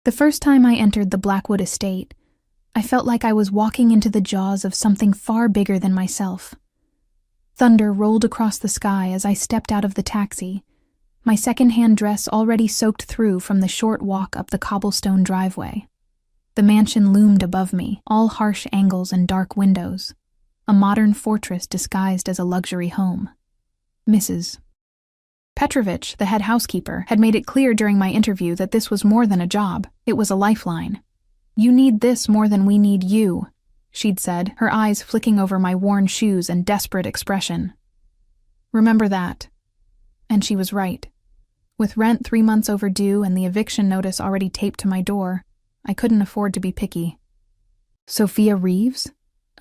The first time I entered the Blackwood estate, I felt like I was walking into the jaws of something far bigger than myself. Thunder rolled across the sky as I stepped out of the taxi, my second-hand dress already soaked through from the short walk up the cobblestone driveway. The mansion loomed above me, all harsh angles and dark windows, a modern fortress disguised as a luxury home. Mrs. Petrovich, the head housekeeper, had made it clear during my interview that this was more than a job, it was a lifeline. "You need this more than we need you," she'd said, her eyes flicking over my worn shoes and desperate expression. "Remember that." And she was right. With rent 3 months overdue and the eviction notice already taped to my door, I couldn't afford to be picky. Sophia Reeves?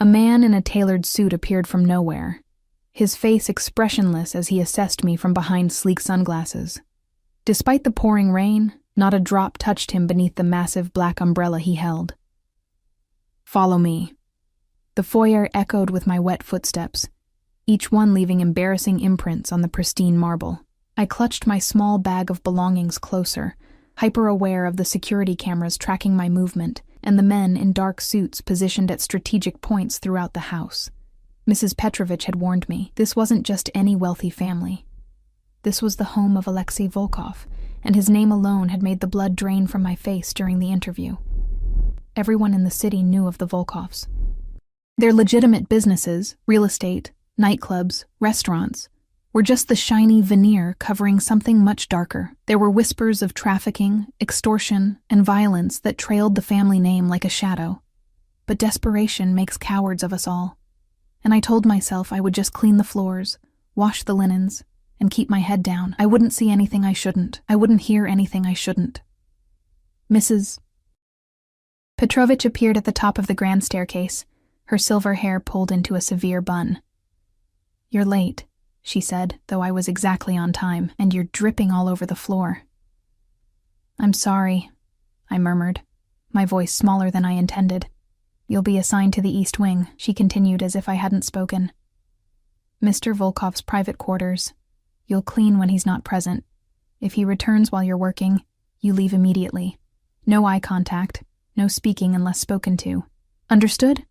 A man in a tailored suit appeared from nowhere, his face expressionless as he assessed me from behind sleek sunglasses. Despite the pouring rain, not a drop touched him beneath the massive black umbrella he held. "Follow me." The foyer echoed with my wet footsteps, each one leaving embarrassing imprints on the pristine marble. I clutched my small bag of belongings closer, hyper-aware of the security cameras tracking my movement and the men in dark suits positioned at strategic points throughout the house. Mrs. Petrovich had warned me, this wasn't just any wealthy family. This was the home of Alexei Volkov, and his name alone had made the blood drain from my face during the interview. Everyone in the city knew of the Volkovs. Their legitimate businesses, real estate, nightclubs, restaurants, were just the shiny veneer covering something much darker. There were whispers of trafficking, extortion, and violence that trailed the family name like a shadow. But desperation makes cowards of us all. And I told myself I would just clean the floors, wash the linens, and keep my head down. I wouldn't see anything I shouldn't. I wouldn't hear anything I shouldn't. Mrs. Petrovich appeared at the top of the grand staircase, her silver hair pulled into a severe bun. "You're late," she said, though I was exactly on time, "and you're dripping all over the floor." "I'm sorry," I murmured, my voice smaller than I intended. "You'll be assigned to the East Wing," she continued as if I hadn't spoken. "Mr. Volkov's private quarters. You'll clean when he's not present. If he returns while you're working, you leave immediately. No eye contact, no speaking unless spoken to. Understood?"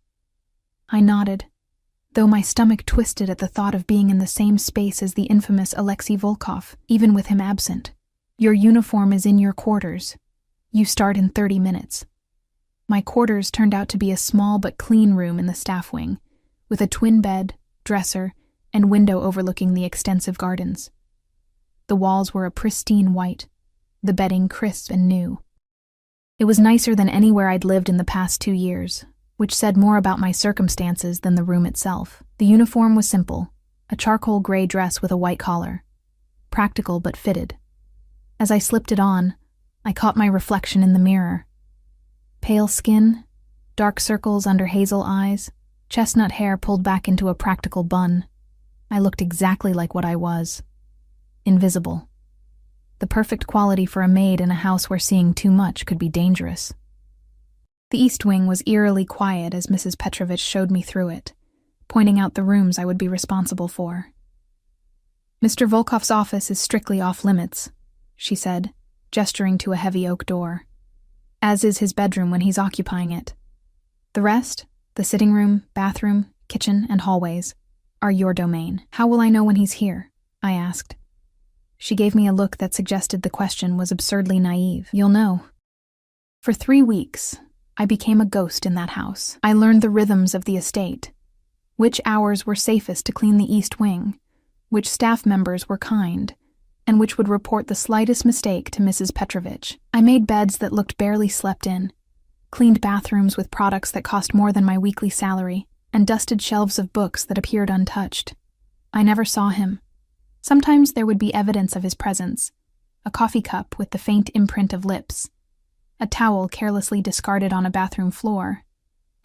I nodded, though my stomach twisted at the thought of being in the same space as the infamous Alexei Volkov, even with him absent. "Your uniform is in your quarters. You start in 30 minutes. My quarters turned out to be a small but clean room in the staff wing, with a twin bed, dresser, and window overlooking the extensive gardens. The walls were a pristine white, the bedding crisp and new. It was nicer than anywhere I'd lived in the past 2 years, which said more about my circumstances than the room itself. The uniform was simple, a charcoal gray dress with a white collar. Practical but fitted. As I slipped it on, I caught my reflection in the mirror. Pale skin, dark circles under hazel eyes, chestnut hair pulled back into a practical bun. I looked exactly like what I was. Invisible. The perfect quality for a maid in a house where seeing too much could be dangerous. The East Wing was eerily quiet as Mrs. Petrovich showed me through it, pointing out the rooms I would be responsible for. "Mr. Volkov's office is strictly off-limits," she said, gesturing to a heavy oak door, "as is his bedroom when he's occupying it. The rest, the sitting room, bathroom, kitchen, and hallways, are your domain." "How will I know when he's here?" I asked. She gave me a look that suggested the question was absurdly naive. "You'll know. For 3 weeks, I became a ghost in that house. I learned the rhythms of the estate, which hours were safest to clean the East Wing, which staff members were kind, and which would report the slightest mistake to Mrs. Petrovich. I made beds that looked barely slept in, cleaned bathrooms with products that cost more than my weekly salary, and dusted shelves of books that appeared untouched. I never saw him. Sometimes there would be evidence of his presence, a coffee cup with the faint imprint of lips, a towel carelessly discarded on a bathroom floor,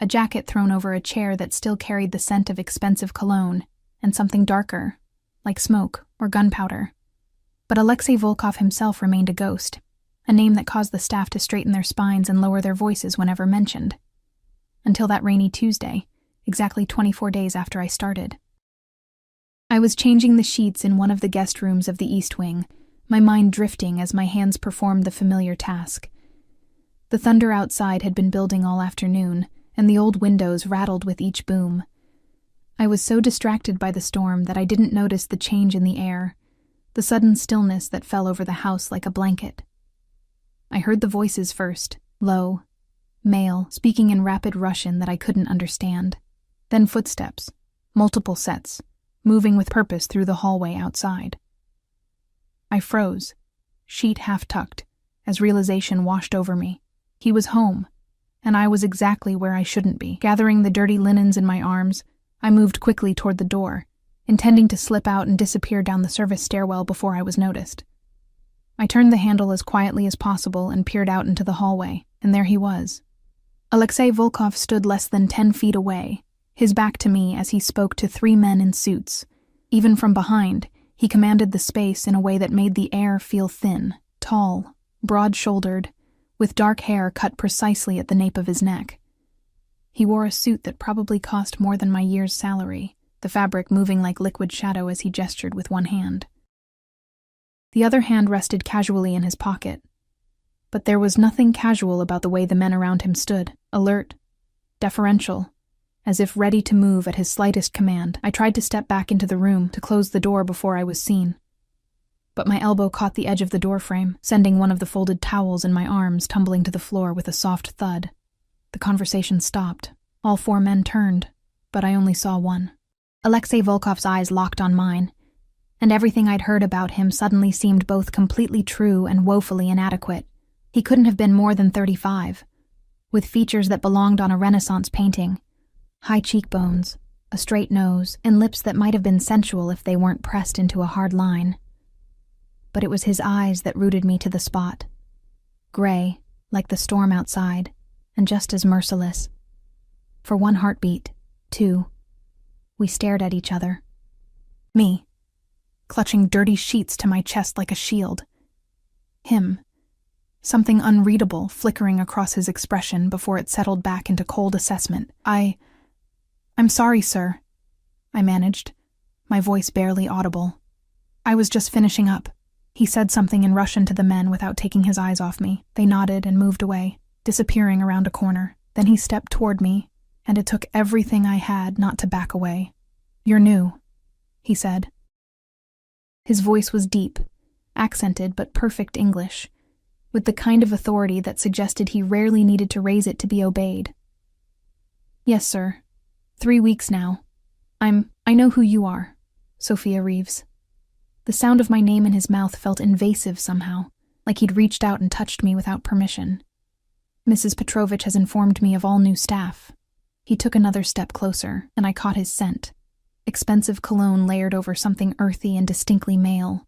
a jacket thrown over a chair that still carried the scent of expensive cologne, and something darker, like smoke or gunpowder. But Alexei Volkov himself remained a ghost, a name that caused the staff to straighten their spines and lower their voices whenever mentioned. Until that rainy Tuesday, exactly 24 days after I started. I was changing the sheets in one of the guest rooms of the East Wing, my mind drifting as my hands performed the familiar task. The thunder outside had been building all afternoon, and the old windows rattled with each boom. I was so distracted by the storm that I didn't notice the change in the air, the sudden stillness that fell over the house like a blanket. I heard the voices first, low, male, speaking in rapid Russian that I couldn't understand. Then footsteps, multiple sets, moving with purpose through the hallway outside. I froze, sheet half-tucked, as realization washed over me. He was home, and I was exactly where I shouldn't be. Gathering the dirty linens in my arms, I moved quickly toward the door, intending to slip out and disappear down the service stairwell before I was noticed. I turned the handle as quietly as possible and peered out into the hallway, and there he was. Alexei Volkov stood less than 10 feet away, his back to me as he spoke to 3 men in suits. Even from behind, he commanded the space in a way that made the air feel thin, tall, broad-shouldered, with dark hair cut precisely at the nape of his neck. He wore a suit that probably cost more than my year's salary, the fabric moving like liquid shadow as he gestured with one hand. The other hand rested casually in his pocket. But there was nothing casual about the way the men around him stood, alert, deferential, as if ready to move at his slightest command. I tried to step back into the room to close the door before I was seen. But my elbow caught the edge of the doorframe, sending one of the folded towels in my arms tumbling to the floor with a soft thud. The conversation stopped. All 4 men turned, but I only saw one. Alexei Volkov's eyes locked on mine, and everything I'd heard about him suddenly seemed both completely true and woefully inadequate. He couldn't have been more than 35, with features that belonged on a Renaissance painting. High cheekbones, a straight nose, and lips that might have been sensual if they weren't pressed into a hard line. But it was his eyes that rooted me to the spot. Gray, like the storm outside, and just as merciless. For 1 heartbeat, 2, we stared at each other. Me, clutching dirty sheets to my chest like a shield. Him, something unreadable flickering across his expression before it settled back into cold assessment. I'm sorry, sir, I managed, my voice barely audible. I was just finishing up. He said something in Russian to the men without taking his eyes off me. They nodded and moved away, disappearing around a corner. Then he stepped toward me, and it took everything I had not to back away. "You're new," he said. His voice was deep, accented but perfect English, with the kind of authority that suggested he rarely needed to raise it to be obeyed. "Yes, sir. 3 weeks now. I know who you are, Sophia Reeves." The sound of my name in his mouth felt invasive somehow, like he'd reached out and touched me without permission. "Mrs. Petrovich has informed me of all new staff." He took another step closer, and I caught his scent. Expensive cologne layered over something earthy and distinctly male.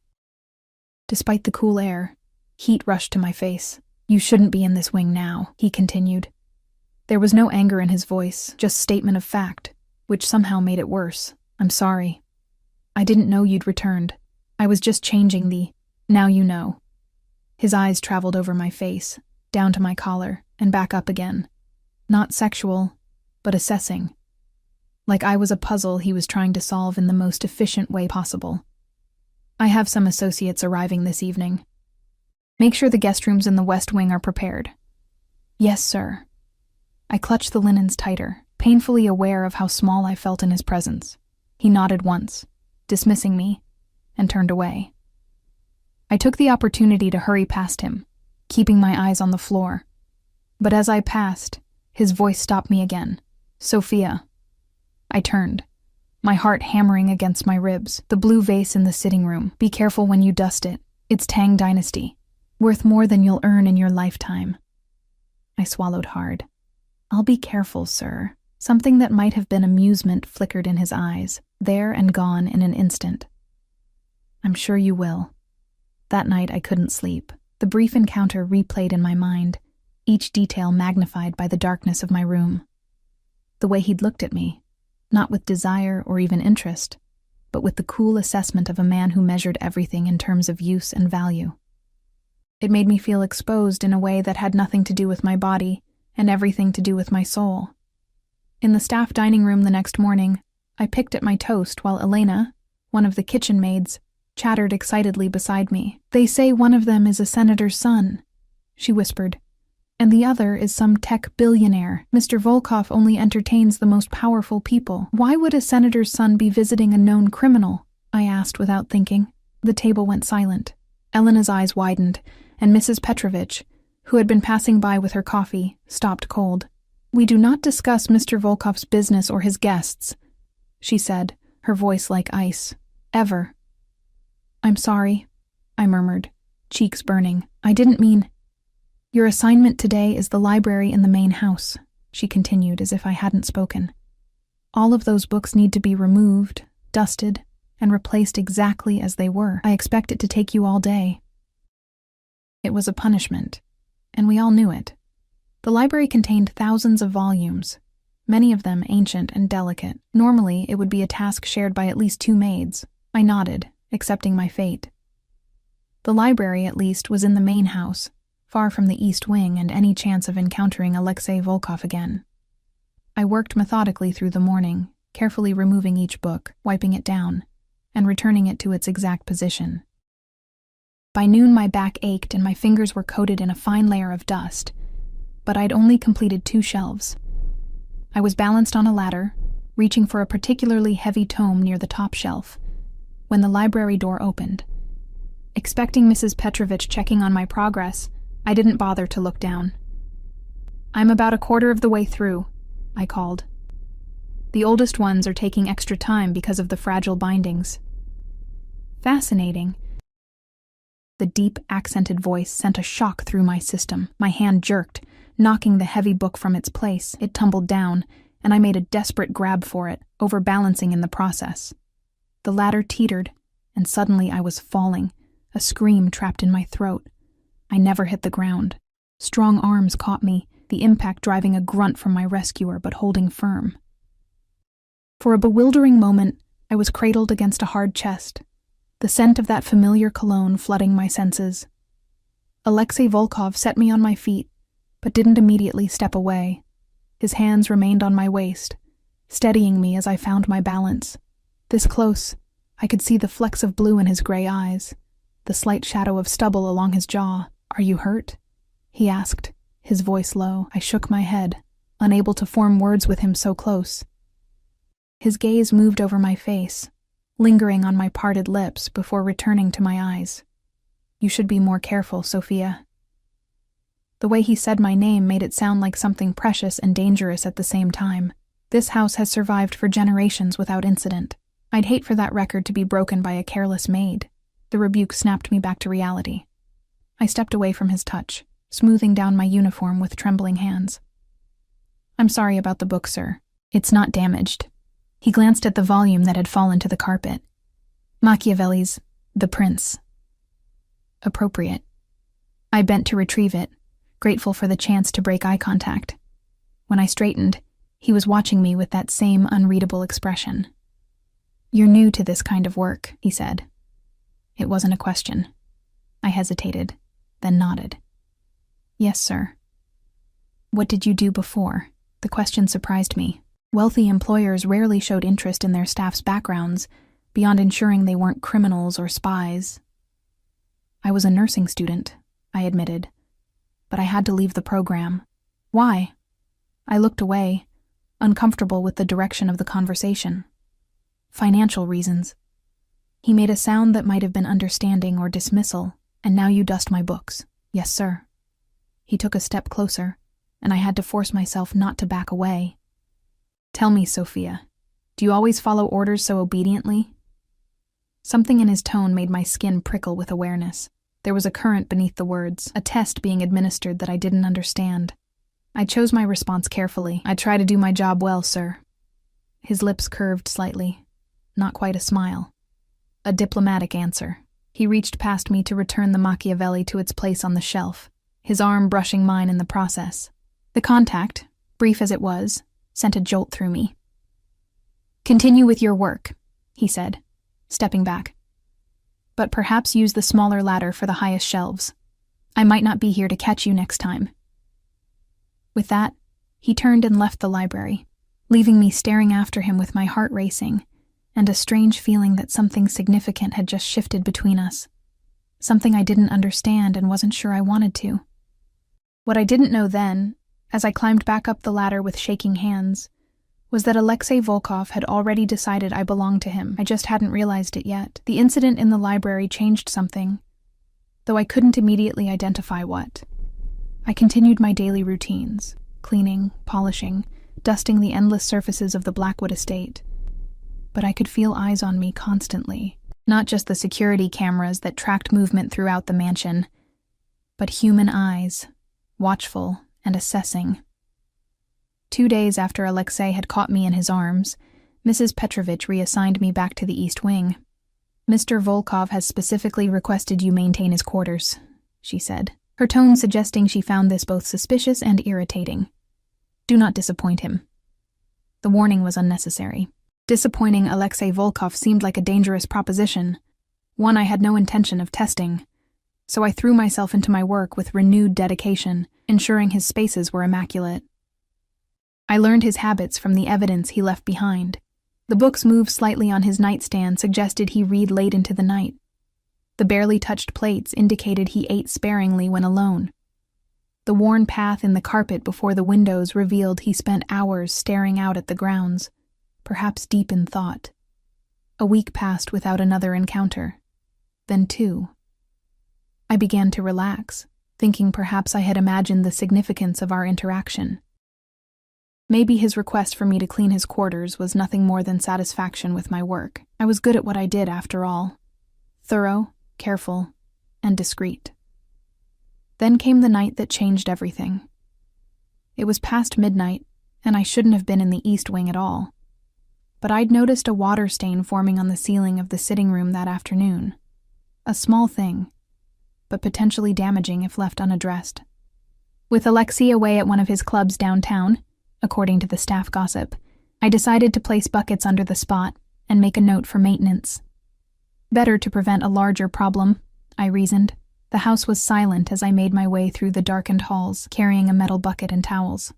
Despite the cool air, heat rushed to my face. "You shouldn't be in this wing now," he continued. There was no anger in his voice, just statement of fact, which somehow made it worse. "I'm sorry. I didn't know you'd returned. I was just changing the, now you know." His eyes traveled over my face, down to my collar, and back up again. Not sexual, but assessing. Like I was a puzzle he was trying to solve in the most efficient way possible. "I have some associates arriving this evening. Make sure the guest rooms in the West Wing are prepared." "Yes, sir." I clutched the linens tighter, painfully aware of how small I felt in his presence. He nodded once, dismissing me, and turned away. I took the opportunity to hurry past him, keeping my eyes on the floor. But as I passed, his voice stopped me again. "Sophia." I turned, my heart hammering against my ribs. "The blue vase in the sitting room. Be careful when you dust it. It's Tang Dynasty. Worth more than you'll earn in your lifetime." I swallowed hard. "I'll be careful, sir." Something that might have been amusement flickered in his eyes, there and gone in an instant. "I'm sure you will." That night I couldn't sleep. The brief encounter replayed in my mind, each detail magnified by the darkness of my room. The way he'd looked at me, not with desire or even interest, but with the cool assessment of a man who measured everything in terms of use and value. It made me feel exposed in a way that had nothing to do with my body and everything to do with my soul. In the staff dining room the next morning, I picked at my toast while Elena, one of the kitchen maids, chattered excitedly beside me. "They say one of them is a senator's son," she whispered, And the other is some tech billionaire. Mr. Volkov only entertains the most powerful people. Why would a senator's son be visiting a known criminal? I asked without thinking. The table went silent. Elena's eyes widened, and Mrs. Petrovich, who had been passing by with her coffee, stopped cold. "We do not discuss Mr. Volkov's business or his guests," she said, her voice like ice. "Ever." "I'm sorry," I murmured, cheeks burning. "I didn't mean—" "Your assignment today is the library in the main house," she continued as if I hadn't spoken. "All of those books need to be removed, dusted, and replaced exactly as they were. I expect it to take you all day." It was a punishment, and we all knew it. The library contained thousands of volumes, many of them ancient and delicate. Normally, it would be a task shared by at least 2 maids. I nodded, accepting my fate. The library, at least, was in the main house, far from the east wing and any chance of encountering Alexei Volkov again. I worked methodically through the morning, carefully removing each book, wiping it down, and returning it to its exact position. By noon my back ached and my fingers were coated in a fine layer of dust, but I'd only completed 2 shelves. I was balanced on a ladder, reaching for a particularly heavy tome near the top shelf, when the library door opened. Expecting Mrs. Petrovich checking on my progress, I didn't bother to look down. "I'm about a quarter of the way through," I called. "The oldest ones are taking extra time because of the fragile bindings." "Fascinating." The deep, accented voice sent a shock through my system. My hand jerked, knocking the heavy book from its place. It tumbled down, and I made a desperate grab for it, overbalancing in the process. The ladder teetered, and suddenly I was falling, a scream trapped in my throat. I never hit the ground. Strong arms caught me, the impact driving a grunt from my rescuer but holding firm. For a bewildering moment, I was cradled against a hard chest, the scent of that familiar cologne flooding my senses. Alexei Volkov set me on my feet, but didn't immediately step away. His hands remained on my waist, steadying me as I found my balance. This close, I could see the flecks of blue in his gray eyes, the slight shadow of stubble along his jaw. "Are you hurt?" he asked, his voice low. I shook my head, unable to form words with him so close. His gaze moved over my face, lingering on my parted lips before returning to my eyes. "You should be more careful, Sophia." The way he said my name made it sound like something precious and dangerous at the same time. This house has survived for generations without incident. I'd hate for that record to be broken by a careless maid. The rebuke snapped me back to reality. I stepped away from his touch, smoothing down my uniform with trembling hands. "I'm sorry about the book, sir. It's not damaged." He glanced at the volume that had fallen to the carpet. Machiavelli's The Prince. Appropriate. I bent to retrieve it, grateful for the chance to break eye contact. When I straightened, he was watching me with that same unreadable expression. "You're new to this kind of work," he said. It wasn't a question. I hesitated, then nodded. "Yes, sir." "What did you do before?" The question surprised me. Wealthy employers rarely showed interest in their staff's backgrounds, beyond ensuring they weren't criminals or spies. "I was a nursing student," I admitted, "but I had to leave the program." "Why?" I looked away, uncomfortable with the direction of the conversation. "Financial reasons." He made a sound that might have been understanding or dismissal. "And now you dust my books." "Yes, sir." He took a step closer, and I had to force myself not to back away. "Tell me, Sophia, do you always follow orders so obediently?" Something in his tone made my skin prickle with awareness. There was a current beneath the words, a test being administered that I didn't understand. I chose my response carefully. "I try to do my job well, sir." His lips curved slightly, not quite a smile. A diplomatic answer. He reached past me to return the Machiavelli to its place on the shelf, his arm brushing mine in the process. The contact, brief as it was, sent a jolt through me. "Continue with your work," he said, stepping back. "But perhaps use the smaller ladder for the highest shelves. I might not be here to catch you next time." With that, he turned and left the library, leaving me staring after him with my heart racing, and a strange feeling that something significant had just shifted between us. Something I didn't understand and wasn't sure I wanted to. What I didn't know then, as I climbed back up the ladder with shaking hands, was that Alexei Volkov had already decided I belonged to him. I just hadn't realized it yet. The incident in the library changed something, though I couldn't immediately identify what. I continued my daily routines, cleaning, polishing, dusting the endless surfaces of the Blackwood estate. But I could feel eyes on me constantly, not just the security cameras that tracked movement throughout the mansion, but human eyes, watchful and assessing. 2 days after Alexei had caught me in his arms, Mrs. Petrovich reassigned me back to the East Wing. "Mr. Volkov has specifically requested you maintain his quarters," she said, her tone suggesting she found this both suspicious and irritating. "Do not disappoint him." The warning was unnecessary. Disappointing Alexei Volkov seemed like a dangerous proposition, one I had no intention of testing, so I threw myself into my work with renewed dedication, ensuring his spaces were immaculate. I learned his habits from the evidence he left behind. The books moved slightly on his nightstand suggested he read late into the night. The barely touched plates indicated he ate sparingly when alone. The worn path in the carpet before the windows revealed he spent hours staring out at the grounds, perhaps deep in thought. A week passed without another encounter. Then 2. I began to relax, thinking perhaps I had imagined the significance of our interaction. Maybe his request for me to clean his quarters was nothing more than satisfaction with my work. I was good at what I did, after all. Thorough, careful, and discreet. Then came the night that changed everything. It was past midnight, and I shouldn't have been in the East Wing at all. But I'd noticed a water stain forming on the ceiling of the sitting room that afternoon. A small thing, but potentially damaging if left unaddressed. With Alexei away at one of his clubs downtown, according to the staff gossip, I decided to place buckets under the spot and make a note for maintenance. Better to prevent a larger problem, I reasoned. The house was silent as I made my way through the darkened halls, carrying a metal bucket and towels.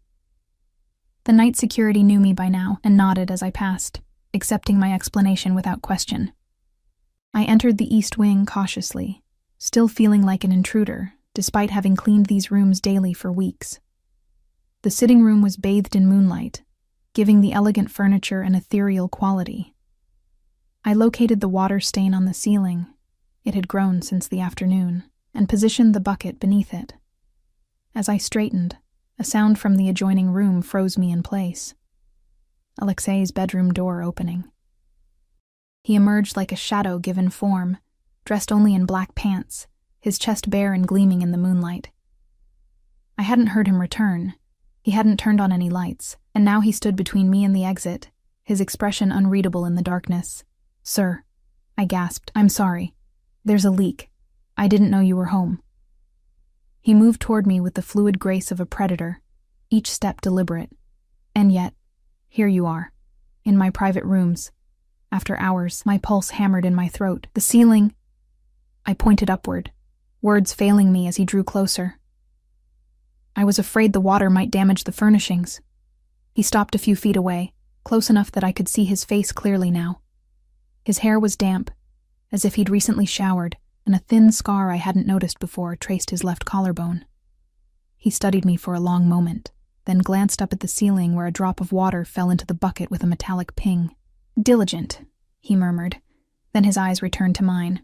The night security knew me by now and nodded as I passed, accepting my explanation without question. I entered the East Wing cautiously, still feeling like an intruder, despite having cleaned these rooms daily for weeks. The sitting room was bathed in moonlight, giving the elegant furniture an ethereal quality. I located the water stain on the ceiling, it had grown since the afternoon, and positioned the bucket beneath it. As I straightened, a sound from the adjoining room froze me in place. Alexei's bedroom door opening. He emerged like a shadow given form, dressed only in black pants, his chest bare and gleaming in the moonlight. I hadn't heard him return. He hadn't turned on any lights, and now he stood between me and the exit, his expression unreadable in the darkness. "Sir," I gasped, "I'm sorry. There's a leak. I didn't know you were home." He moved toward me with the fluid grace of a predator, each step deliberate. And yet, here you are, in my private rooms. After hours, my pulse hammered in my throat. The ceiling... I pointed upward, words failing me as he drew closer. I was afraid the water might damage the furnishings. He stopped a few feet away, close enough that I could see his face clearly now. His hair was damp, as if he'd recently showered, and a thin scar I hadn't noticed before traced his left collarbone. He studied me for a long moment, then glanced up at the ceiling where a drop of water fell into the bucket with a metallic ping. "Diligent," he murmured, then his eyes returned to mine.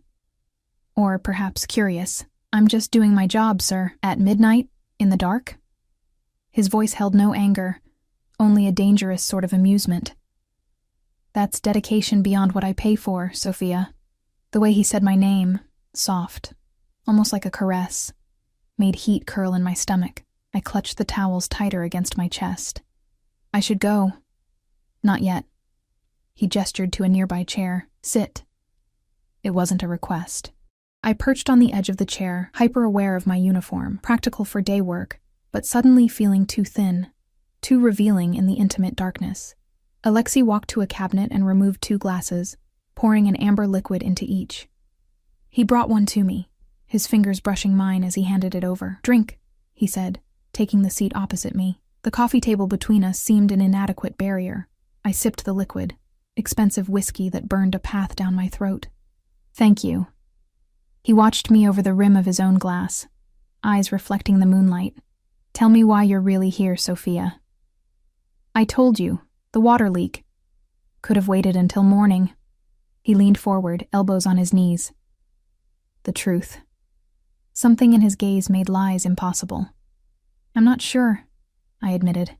"Or perhaps curious. I'm just doing my job, sir. At midnight? In the dark?" His voice held no anger, only a dangerous sort of amusement. "That's dedication beyond what I pay for, Sophia." The way he said my name, soft, almost like a caress, made heat curl in my stomach. I clutched the towels tighter against my chest. "I should go." "Not yet." He gestured to a nearby chair. "Sit." It wasn't a request. I perched on the edge of the chair, hyper-aware of my uniform, practical for day work, but suddenly feeling too thin, too revealing in the intimate darkness. Alexei walked to a cabinet and removed 2 glasses, pouring an amber liquid into each. He brought one to me, his fingers brushing mine as he handed it over. "Drink," he said, taking the seat opposite me. The coffee table between us seemed an inadequate barrier. I sipped the liquid, expensive whiskey that burned a path down my throat. "Thank you." He watched me over the rim of his own glass, eyes reflecting the moonlight, Tell me why you're really here, Sophia. I told you, the water leak. Could have waited until morning. He leaned forward, elbows on his knees. The truth. Something in his gaze made lies impossible. I'm not sure, I admitted.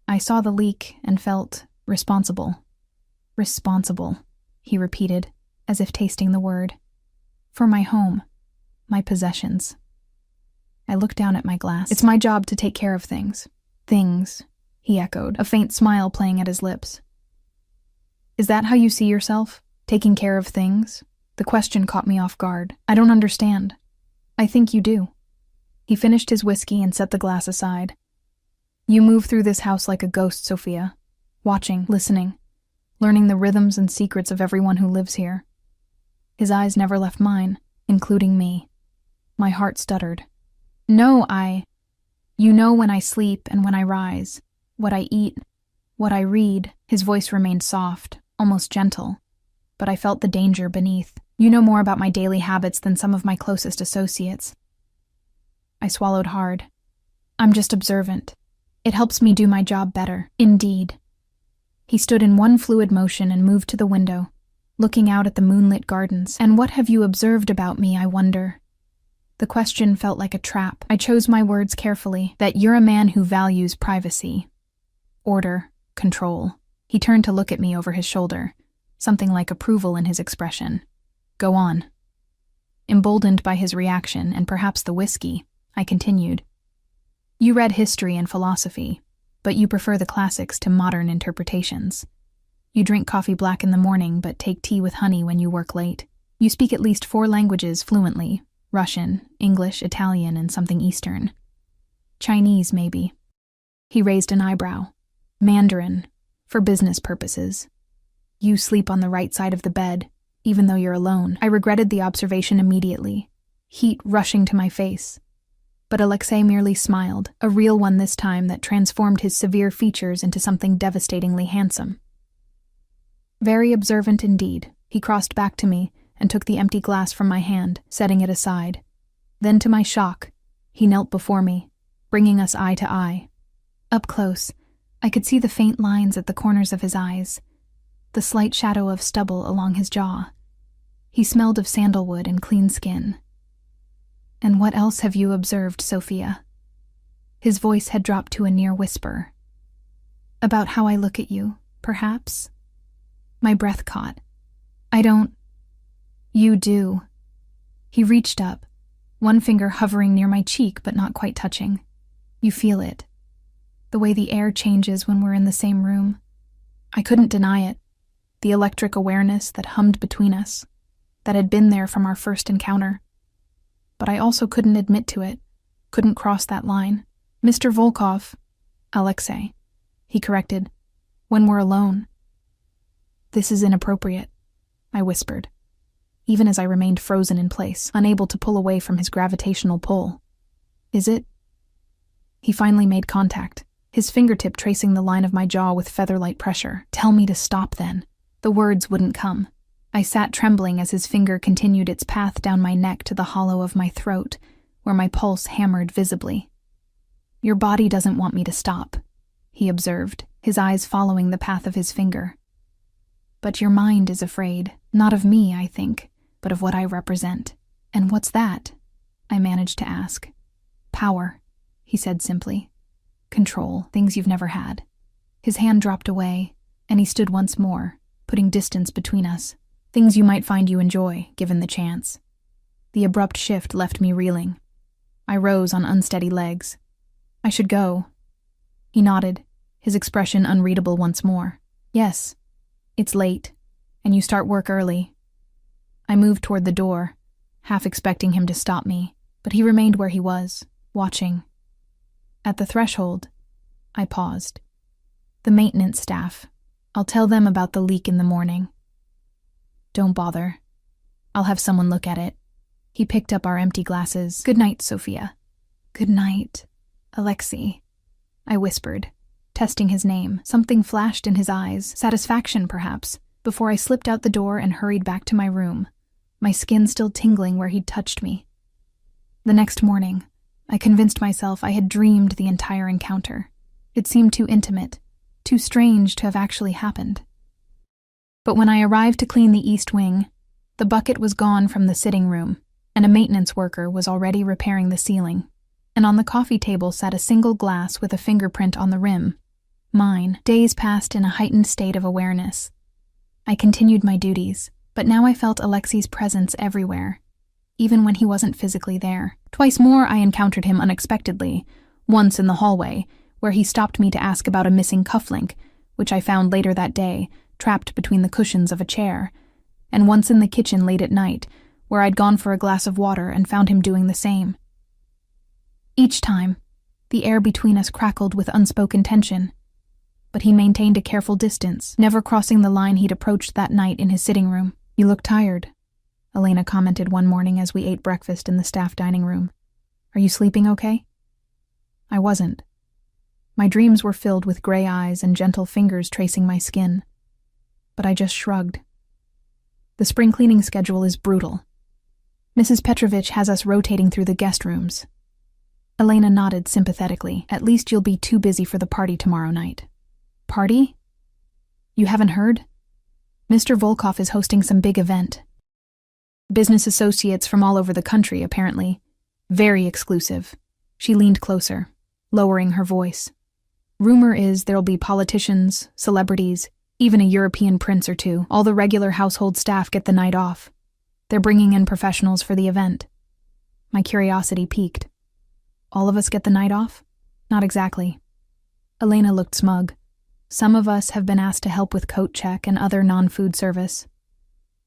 I saw the leak and felt responsible. Responsible, he repeated, as if tasting the word. For my home, my possessions. I looked down at my glass. It's my job to take care of things. Things, he echoed, a faint smile playing at his lips. Is that how you see yourself? Taking care of things? The question caught me off guard. I don't understand. I think you do. He finished his whiskey and set the glass aside. You move through this house like a ghost, Sophia. Watching, listening, learning the rhythms and secrets of everyone who lives here. His eyes never left mine, including me. My heart stuttered. No, You know when I sleep and when I rise, what I eat, what I read. His voice remained soft, almost gentle, but I felt the danger beneath. You know more about my daily habits than some of my closest associates. I swallowed hard. I'm just observant. It helps me do my job better. Indeed. He stood in one fluid motion and moved to the window, looking out at the moonlit gardens. And what have you observed about me, I wonder? The question felt like a trap. I chose my words carefully, that you're a man who values privacy. Order, control. He turned to look at me over his shoulder, something like approval in his expression. Go on. Emboldened by his reaction, and perhaps the whiskey, I continued. You read history and philosophy, but you prefer the classics to modern interpretations. You drink coffee black in the morning, but take tea with honey when you work late. You speak at least 4 languages fluently: Russian, English, Italian, and something Eastern. Chinese, maybe. He raised an eyebrow. Mandarin, for business purposes. You sleep on the right side of the bed, even though you're alone. I regretted the observation immediately, heat rushing to my face. But Alexei merely smiled, a real one this time that transformed his severe features into something devastatingly handsome. Very observant indeed. He crossed back to me and took the empty glass from my hand, setting it aside. Then, to my shock, he knelt before me, bringing us eye to eye. Up close, I could see the faint lines at the corners of his eyes, the slight shadow of stubble along his jaw. He smelled of sandalwood and clean skin. And what else have you observed, Sophia? His voice had dropped to a near whisper. About how I look at you, perhaps? My breath caught. I don't... You do. He reached up, one finger hovering near my cheek but not quite touching. You feel it. The way the air changes when we're in the same room. I couldn't deny it. The electric awareness that hummed between us, that had been there from our first encounter. But I also couldn't admit to it, couldn't cross that line. Mr. Volkov, Alexei, he corrected, when we're alone. This is inappropriate, I whispered, even as I remained frozen in place, unable to pull away from his gravitational pull. Is it? He finally made contact, his fingertip tracing the line of my jaw with feather-light pressure. Tell me to stop then. The words wouldn't come. I sat trembling as his finger continued its path down my neck to the hollow of my throat, where my pulse hammered visibly. Your body doesn't want me to stop, he observed, his eyes following the path of his finger. But your mind is afraid, not of me, I think, but of what I represent. And what's that? I managed to ask. Power, he said simply. Control, things you've never had. His hand dropped away, and he stood once more, putting distance between us. Things you might find you enjoy, given the chance. The abrupt shift left me reeling. I rose on unsteady legs. I should go. He nodded, his expression unreadable once more. Yes, it's late, and you start work early. I moved toward the door, half expecting him to stop me, but he remained where he was, watching. At the threshold, I paused. The maintenance staff. I'll tell them about the leak in the morning. Don't bother. I'll have someone look at it. He picked up our empty glasses. Good night, Sophia. Good night, Alexei, I whispered, testing his name. Something flashed in his eyes, satisfaction perhaps, before I slipped out the door and hurried back to my room, my skin still tingling where he'd touched me. The next morning, I convinced myself I had dreamed the entire encounter. It seemed too intimate, too strange to have actually happened. But when I arrived to clean the east wing, the bucket was gone from the sitting room, and a maintenance worker was already repairing the ceiling, and on the coffee table sat a single glass with a fingerprint on the rim. Mine. Days passed in a heightened state of awareness. I continued my duties, but now I felt Alexei's presence everywhere, even when he wasn't physically there. Twice more I encountered him unexpectedly, once in the hallway, where he stopped me to ask about a missing cufflink, which I found later that day, trapped between the cushions of a chair, and once in the kitchen late at night, where I'd gone for a glass of water and found him doing the same. Each time, the air between us crackled with unspoken tension, but he maintained a careful distance, never crossing the line he'd approached that night in his sitting room. "You look tired," Elena commented one morning as we ate breakfast in the staff dining room. "Are you sleeping okay?" I wasn't. My dreams were filled with gray eyes and gentle fingers tracing my skin, but I just shrugged. "The spring cleaning schedule is brutal. Mrs. Petrovich has us rotating through the guest rooms." Elena nodded sympathetically. "At least you'll be too busy for the party tomorrow night." "Party? You haven't heard? Mr. Volkov is hosting some big event. Business associates from all over the country, apparently. Very exclusive." She leaned closer, lowering her voice. "Rumor is there'll be politicians, celebrities, even a European prince or two. All the regular household staff get the night off. They're bringing in professionals for the event." My curiosity piqued. "All of us get the night off?" "Not exactly." Elena looked smug. "Some of us have been asked to help with coat check and other non-food service.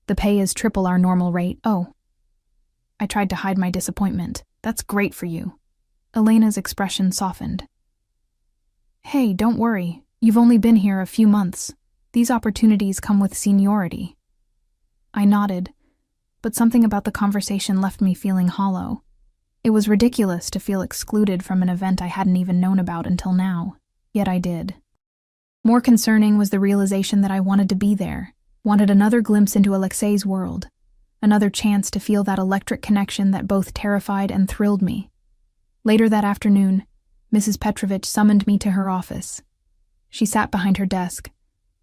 The pay is triple our normal rate." "Oh." I tried to hide my disappointment. "That's great for you." Elena's expression softened. "Hey, don't worry. You've only been here a few months. These opportunities come with seniority." I nodded, but something about the conversation left me feeling hollow. It was ridiculous to feel excluded from an event I hadn't even known about until now, yet I did. More concerning was the realization that I wanted to be there, wanted another glimpse into Alexei's world, another chance to feel that electric connection that both terrified and thrilled me. Later that afternoon, Mrs. Petrovich summoned me to her office. She sat behind her desk,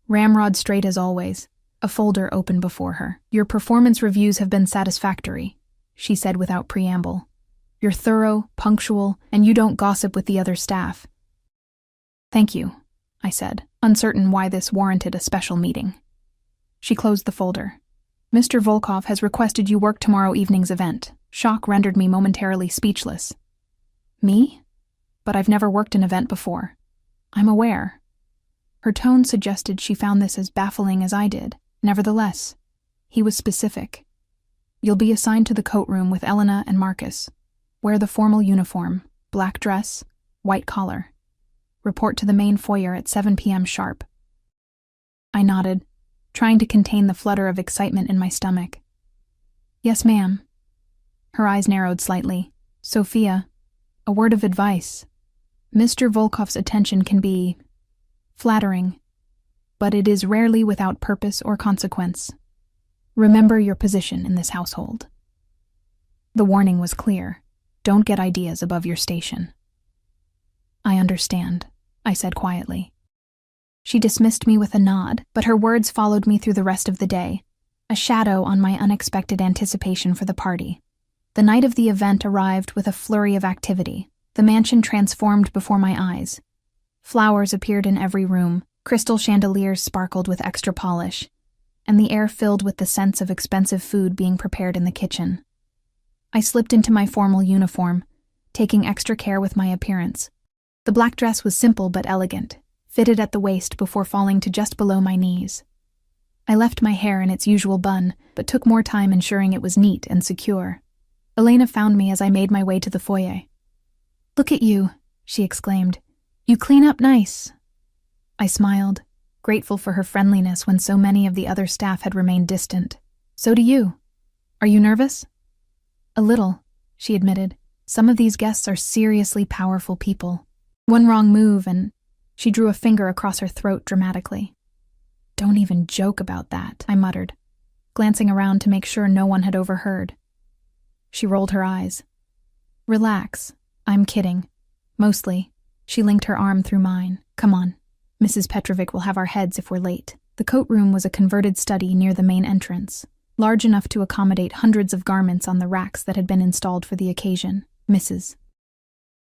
ramrod straight as always, a folder open before her. "Your performance reviews have been satisfactory," she said without preamble. "You're thorough, punctual, and you don't gossip with the other staff." "Thank you," I said, uncertain why this warranted a special meeting. She closed the folder. "Mr. Volkov has requested you work tomorrow evening's event." Shock rendered me momentarily speechless. "Me? But I've never worked an event before." "I'm aware." Her tone suggested she found this as baffling as I did. Nevertheless, he was specific. "You'll be assigned to the coat room with Elena and Marcus. Wear the formal uniform, black dress, white collar. Report to the main foyer at 7 p.m. sharp." I nodded, trying to contain the flutter of excitement in my stomach. "Yes, ma'am." Her eyes narrowed slightly. "Sophia, a word of advice. Mr. Volkov's attention can be flattering, but it is rarely without purpose or consequence. Remember your position in this household." The warning was clear. Don't get ideas above your station. "I understand," I said quietly. She dismissed me with a nod, but her words followed me through the rest of the day, a shadow on my unexpected anticipation for the party. The night of the event arrived with a flurry of activity. The mansion transformed before my eyes. Flowers appeared in every room, crystal chandeliers sparkled with extra polish, and the air filled with the sense of expensive food being prepared in the kitchen. I slipped into my formal uniform, taking extra care with my appearance. The black dress was simple but elegant, fitted at the waist before falling to just below my knees. I left my hair in its usual bun, but took more time ensuring it was neat and secure. Elena found me as I made my way to the foyer. "Look at you," she exclaimed. "You clean up nice." I smiled, grateful for her friendliness when so many of the other staff had remained distant. "So do you. Are you nervous?" "A little," she admitted. "Some of these guests are seriously powerful people. One wrong move and..." She drew a finger across her throat dramatically. "Don't even joke about that," I muttered, glancing around to make sure no one had overheard. She rolled her eyes. "Relax. I'm kidding. Mostly. She linked her arm through mine. Come on. Mrs. Petrovic will have our heads if we're late. The coat room was a converted study near the main entrance, large enough to accommodate hundreds of garments on the racks that had been installed for the occasion. Mrs.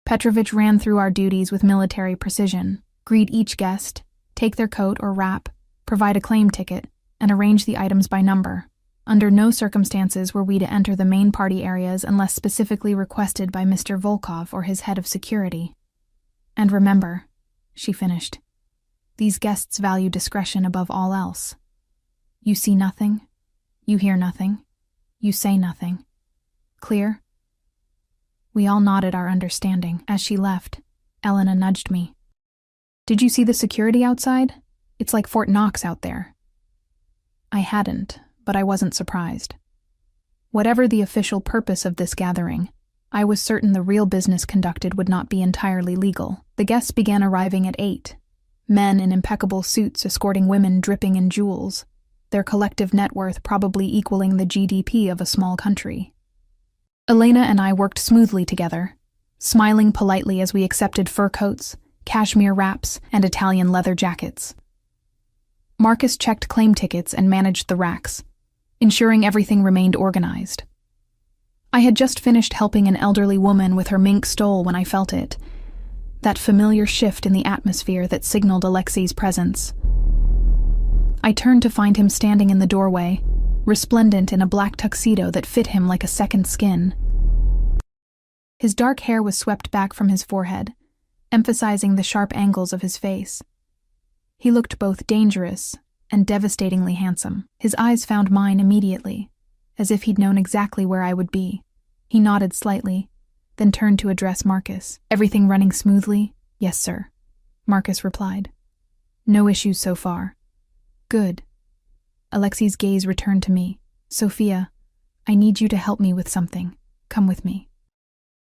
Petrovic ran through our duties with military precision, greet each guest, take their coat or wrap, provide a claim ticket, and arrange the items by number. Under no circumstances were we to enter the main party areas unless specifically requested by Mr. Volkov or his head of security. And remember, she finished, these guests value discretion above all else. You see nothing, you hear nothing, you say nothing. Clear? We all nodded our understanding. As she left, Elena nudged me. Did you see the security outside? It's like Fort Knox out there. I hadn't, but I wasn't surprised. Whatever the official purpose of this gathering, I was certain the real business conducted would not be entirely legal. The guests began arriving at 8. Men in impeccable suits escorting women dripping in jewels, their collective net worth probably equaling the GDP of a small country. Elena and I worked smoothly together, smiling politely as we accepted fur coats, cashmere wraps, and Italian leather jackets. Marcus checked claim tickets and managed the racks, ensuring everything remained organized. I had just finished helping an elderly woman with her mink stole when I felt it, that familiar shift in the atmosphere that signaled Alexei's presence. I turned to find him standing in the doorway, resplendent in a black tuxedo that fit him like a second skin. His dark hair was swept back from his forehead, emphasizing the sharp angles of his face. He looked both dangerous and devastatingly handsome. His eyes found mine immediately, as if he'd known exactly where I would be. He nodded slightly, then turned to address Marcus. Everything running smoothly? Yes, sir, Marcus replied. No issues so far. Good. Alexei's gaze returned to me. Sophia, I need you to help me with something. Come with me.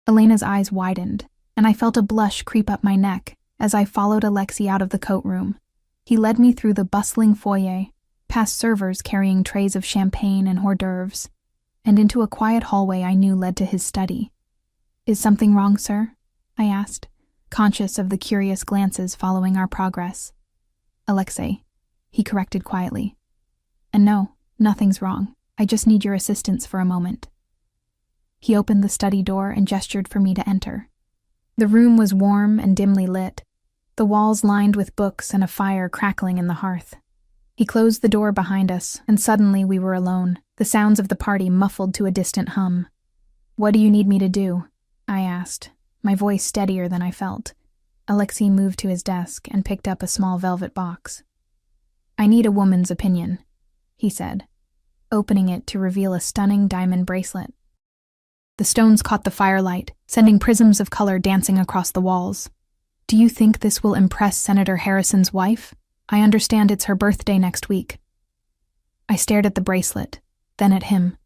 Elena's eyes widened, and I felt a blush creep up my neck as I followed Alexei out of the coat room. He led me through the bustling foyer, past servers carrying trays of champagne and hors d'oeuvres, and into a quiet hallway I knew led to his study. Is something wrong, sir? I asked, conscious of the curious glances following our progress. Alexei, he corrected quietly. And no, nothing's wrong. I just need your assistance for a moment. He opened the study door and gestured for me to enter. The room was warm and dimly lit, the walls lined with books and a fire crackling in the hearth. He closed the door behind us, and suddenly we were alone, the sounds of the party muffled to a distant hum. What do you need me to do? I asked, my voice steadier than I felt. Alexei moved to his desk and picked up a small velvet box. I need a woman's opinion, he said, opening it to reveal a stunning diamond bracelet. The stones caught the firelight, sending prisms of color dancing across the walls. Do you think this will impress Senator Harrison's wife? I understand it's her birthday next week. I stared at the bracelet, then at him,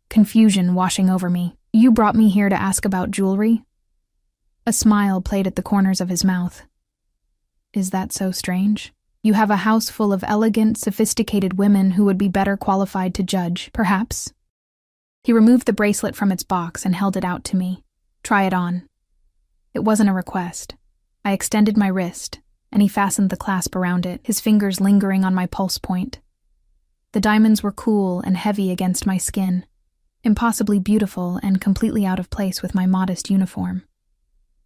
confusion washing over me. You brought me here to ask about jewelry? A smile played at the corners of his mouth. Is that so strange? You have a house full of elegant, sophisticated women who would be better qualified to judge, perhaps? He removed the bracelet from its box and held it out to me. Try it on. It wasn't a request. I extended my wrist, and he fastened the clasp around it, his fingers lingering on my pulse point. The diamonds were cool and heavy against my skin, impossibly beautiful and completely out of place with my modest uniform.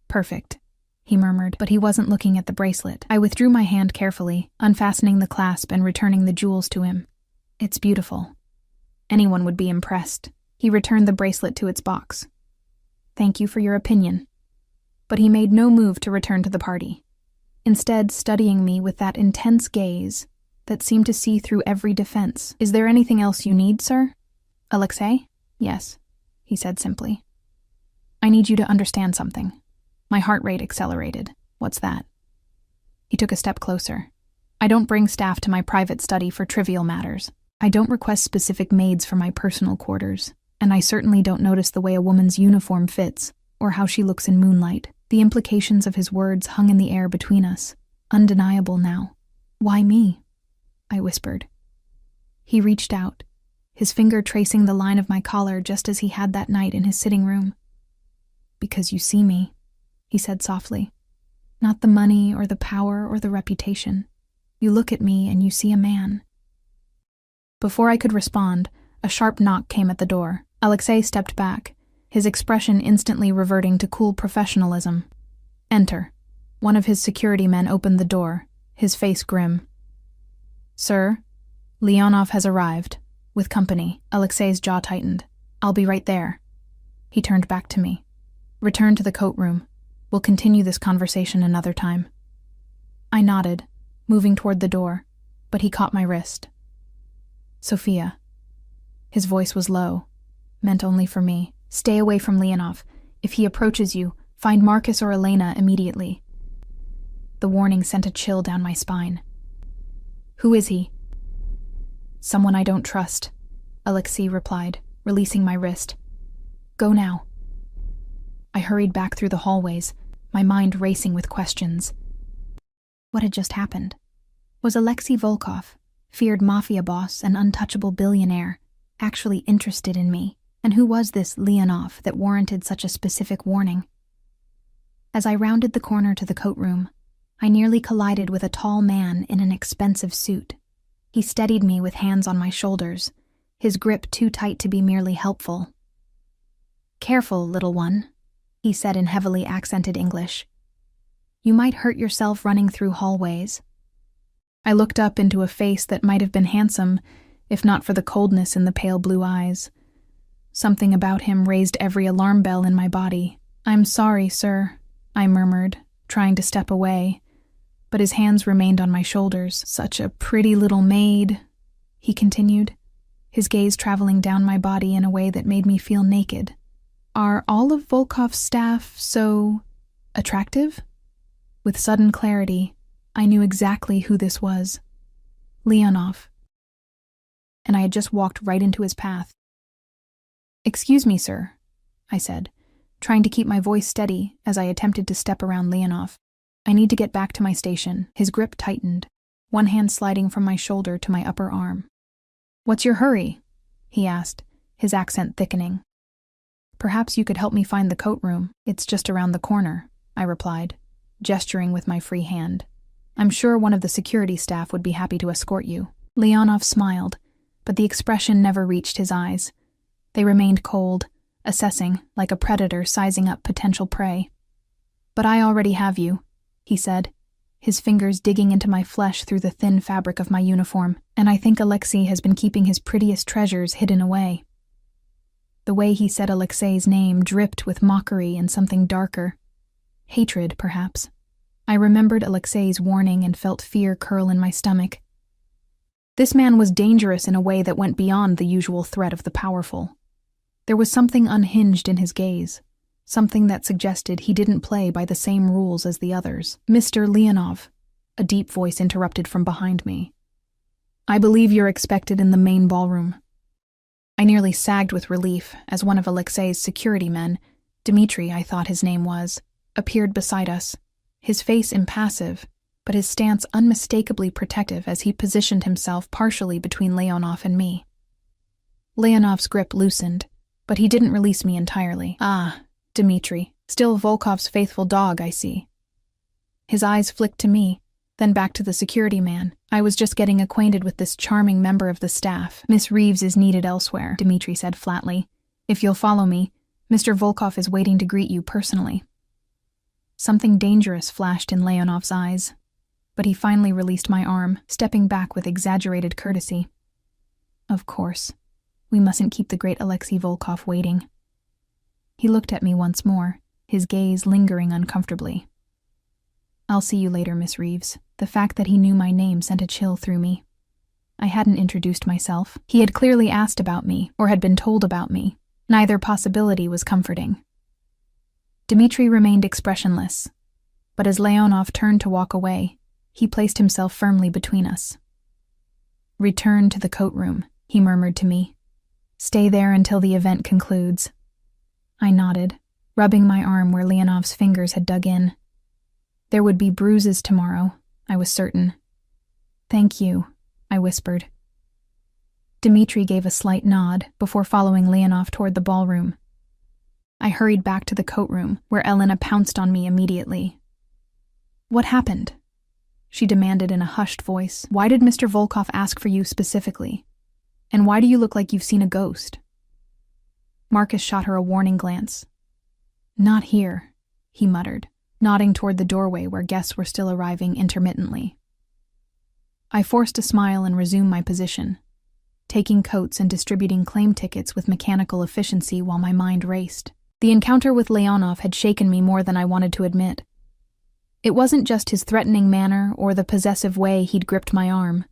Perfect, he murmured, but he wasn't looking at the bracelet. I withdrew my hand carefully, unfastening the clasp and returning the jewels to him. It's beautiful. Anyone would be impressed. He returned the bracelet to its box. Thank you for your opinion. But he made no move to return to the party, instead studying me with that intense gaze that seemed to see through every defense. Is there anything else you need, sir? Alexei? Yes, he said simply. I need you to understand something. My heart rate accelerated. What's that? He took a step closer. I don't bring staff to my private study for trivial matters. I don't request specific maids for my personal quarters, and I certainly don't notice the way a woman's uniform fits, or how she looks in moonlight. The implications of his words hung in the air between us, undeniable now. Why me? I whispered. He reached out, his finger tracing the line of my collar just as he had that night in his sitting room. Because you see me, he said softly. Not the money or the power or the reputation. You look at me and you see a man. Before I could respond, a sharp knock came at the door. Alexei stepped back, his expression instantly reverting to cool professionalism. Enter. One of his security men opened the door, his face grim. Sir, Leonov has arrived. With company. Alexei's jaw tightened. I'll be right there. He turned back to me. Return to the coat room. We'll continue this conversation another time. I nodded, moving toward the door, but he caught my wrist. Sophia. His voice was low, meant only for me. Stay away from Leonov. If he approaches you, find Marcus or Elena immediately. The warning sent a chill down my spine. Who is he? Someone I don't trust, Alexei replied, releasing my wrist. Go now. I hurried back through the hallways, my mind racing with questions. What had just happened? Was Alexei Volkov, feared Mafia boss and untouchable billionaire, actually interested in me? And who was this Leonov that warranted such a specific warning? As I rounded the corner to the coat room, I nearly collided with a tall man in an expensive suit. He steadied me with hands on my shoulders, his grip too tight to be merely helpful. Careful, little one, he said in heavily accented English. You might hurt yourself running through hallways. I looked up into a face that might have been handsome, if not for the coldness in the pale blue eyes. Something about him raised every alarm bell in my body. I'm sorry, sir, I murmured, trying to step away, but his hands remained on my shoulders. Such a pretty little maid, he continued, his gaze traveling down my body in a way that made me feel naked. Are all of Volkov's staff so attractive? With sudden clarity, I knew exactly who this was. Leonov. And I had just walked right into his path. Excuse me, sir, I said, trying to keep my voice steady as I attempted to step around Leonov. I need to get back to my station. His grip tightened, one hand sliding from my shoulder to my upper arm. What's your hurry? He asked, his accent thickening. Perhaps you could help me find the coat room. It's just around the corner, I replied, gesturing with my free hand. I'm sure one of the security staff would be happy to escort you. Leonov smiled, but the expression never reached his eyes. They remained cold, assessing, like a predator sizing up potential prey. But I already have you, he said, his fingers digging into my flesh through the thin fabric of my uniform, and I think Alexei has been keeping his prettiest treasures hidden away. The way he said Alexei's name dripped with mockery and something darker. Hatred, perhaps. I remembered Alexei's warning and felt fear curl in my stomach. This man was dangerous in a way that went beyond the usual threat of the powerful. There was something unhinged in his gaze, something that suggested he didn't play by the same rules as the others. Mr. Leonov, a deep voice interrupted from behind me. I believe you're expected in the main ballroom. I nearly sagged with relief as one of Alexei's security men, Dmitri I thought his name was, appeared beside us, his face impassive, but his stance unmistakably protective as he positioned himself partially between Leonov and me. Leonov's grip loosened, but he didn't release me entirely. Ah, Dmitri, still Volkov's faithful dog, I see. His eyes flicked to me, then back to the security man. I was just getting acquainted with this charming member of the staff. Miss Reeves is needed elsewhere, Dmitri said flatly. If you'll follow me, Mr. Volkov is waiting to greet you personally. Something dangerous flashed in Leonov's eyes, but he finally released my arm, stepping back with exaggerated courtesy. Of course, we mustn't keep the great Alexei Volkov waiting. He looked at me once more, his gaze lingering uncomfortably. I'll see you later, Miss Reeves. The fact that he knew my name sent a chill through me. I hadn't introduced myself. He had clearly asked about me, or had been told about me. Neither possibility was comforting. Dmitri remained expressionless, but as Leonov turned to walk away, he placed himself firmly between us. Return to the coat room, he murmured to me. Stay there until the event concludes. I nodded, rubbing my arm where Leonov's fingers had dug in. There would be bruises tomorrow, I was certain. Thank you, I whispered. Dmitri gave a slight nod before following Leonov toward the ballroom. I hurried back to the coat room, where Elena pounced on me immediately. "What happened?" she demanded in a hushed voice. "Why did Mr. Volkov ask for you specifically? And why do you look like you've seen a ghost?" Marcus shot her a warning glance. "Not here," he muttered, nodding toward the doorway where guests were still arriving intermittently. I forced a smile and resumed my position, taking coats and distributing claim tickets with mechanical efficiency while my mind raced. The encounter with Leonov had shaken me more than I wanted to admit. It wasn't just his threatening manner or the possessive way he'd gripped my arm.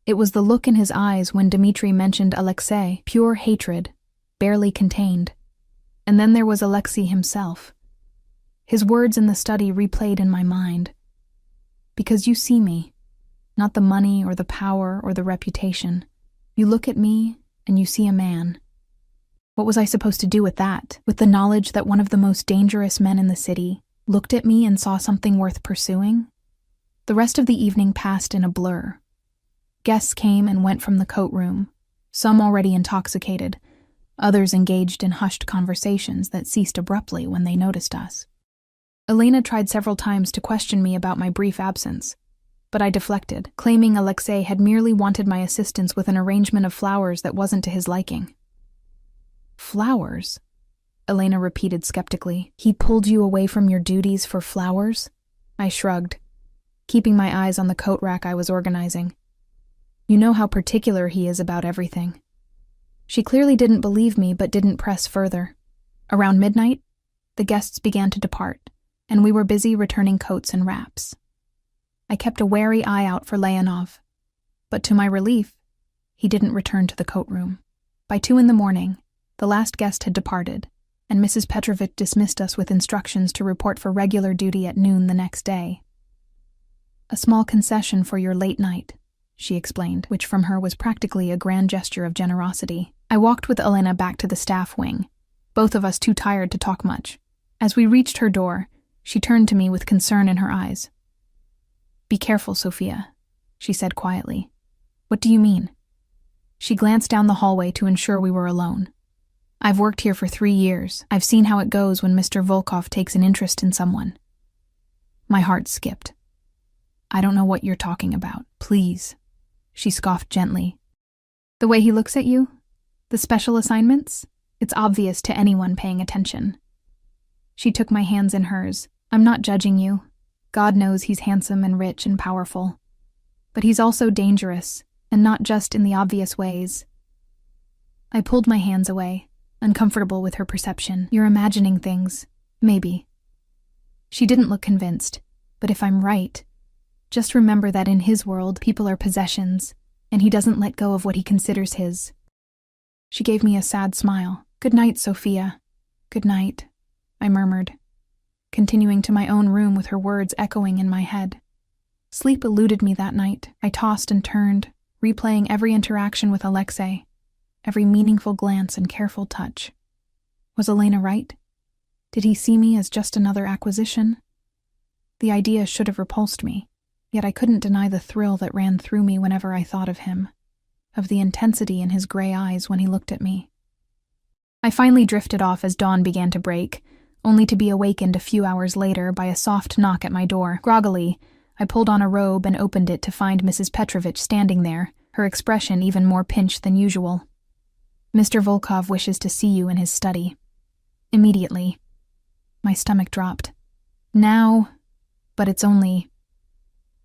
It was the look in his eyes when Dmitri mentioned Alexei, pure hatred, barely contained. And then there was Alexei himself. His words in the study replayed in my mind. "Because you see me, not the money or the power or the reputation. You look at me and you see a man." What was I supposed to do with that? With the knowledge that one of the most dangerous men in the city looked at me and saw something worth pursuing? The rest of the evening passed in a blur. Guests came and went from the coat room, some already intoxicated, others engaged in hushed conversations that ceased abruptly when they noticed us. Elena tried several times to question me about my brief absence, but I deflected, claiming Alexei had merely wanted my assistance with an arrangement of flowers that wasn't to his liking. "Flowers?" Elena repeated skeptically. "He pulled you away from your duties for flowers?" I shrugged, keeping my eyes on the coat rack I was organizing. "You know how particular he is about everything." She clearly didn't believe me but didn't press further. Around midnight, the guests began to depart, and we were busy returning coats and wraps. I kept a wary eye out for Leonov, but to my relief, he didn't return to the coat room. By 2 a.m, the last guest had departed, and Mrs. Petrovich dismissed us with instructions to report for regular duty at noon the next day. "A small concession for your late night," she explained, which from her was practically a grand gesture of generosity. I walked with Elena back to the staff wing, both of us too tired to talk much. As we reached her door, she turned to me with concern in her eyes. "Be careful, Sophia," she said quietly. "What do you mean?" She glanced down the hallway to ensure we were alone. "I've worked here for 3 years. I've seen how it goes when Mr. Volkov takes an interest in someone." My heart skipped. "I don't know what you're talking about. Please," she scoffed gently. "The way he looks at you? The special assignments? It's obvious to anyone paying attention." She took my hands in hers. "I'm not judging you. God knows he's handsome and rich and powerful. But he's also dangerous, and not just in the obvious ways." I pulled my hands away, uncomfortable with her perception. "You're imagining things. Maybe." She didn't look convinced, but if I'm right, just remember that in his world, people are possessions, and he doesn't let go of what he considers his. She gave me a sad smile. "Good night, Sophia." "Good night," I murmured, continuing to my own room with her words echoing in my head. Sleep eluded me that night. I tossed and turned, replaying every interaction with Alexei, every meaningful glance and careful touch. Was Elena right? Did he see me as just another acquisition? The idea should have repulsed me, yet I couldn't deny the thrill that ran through me whenever I thought of him, of the intensity in his gray eyes when he looked at me. I finally drifted off as dawn began to break, only to be awakened a few hours later by a soft knock at my door. Groggily, I pulled on a robe and opened it to find Mrs. Petrovich standing there, her expression even more pinched than usual. "Mr. Volkov wishes to see you in his study." Immediately. My stomach dropped. "Now, but it's only—"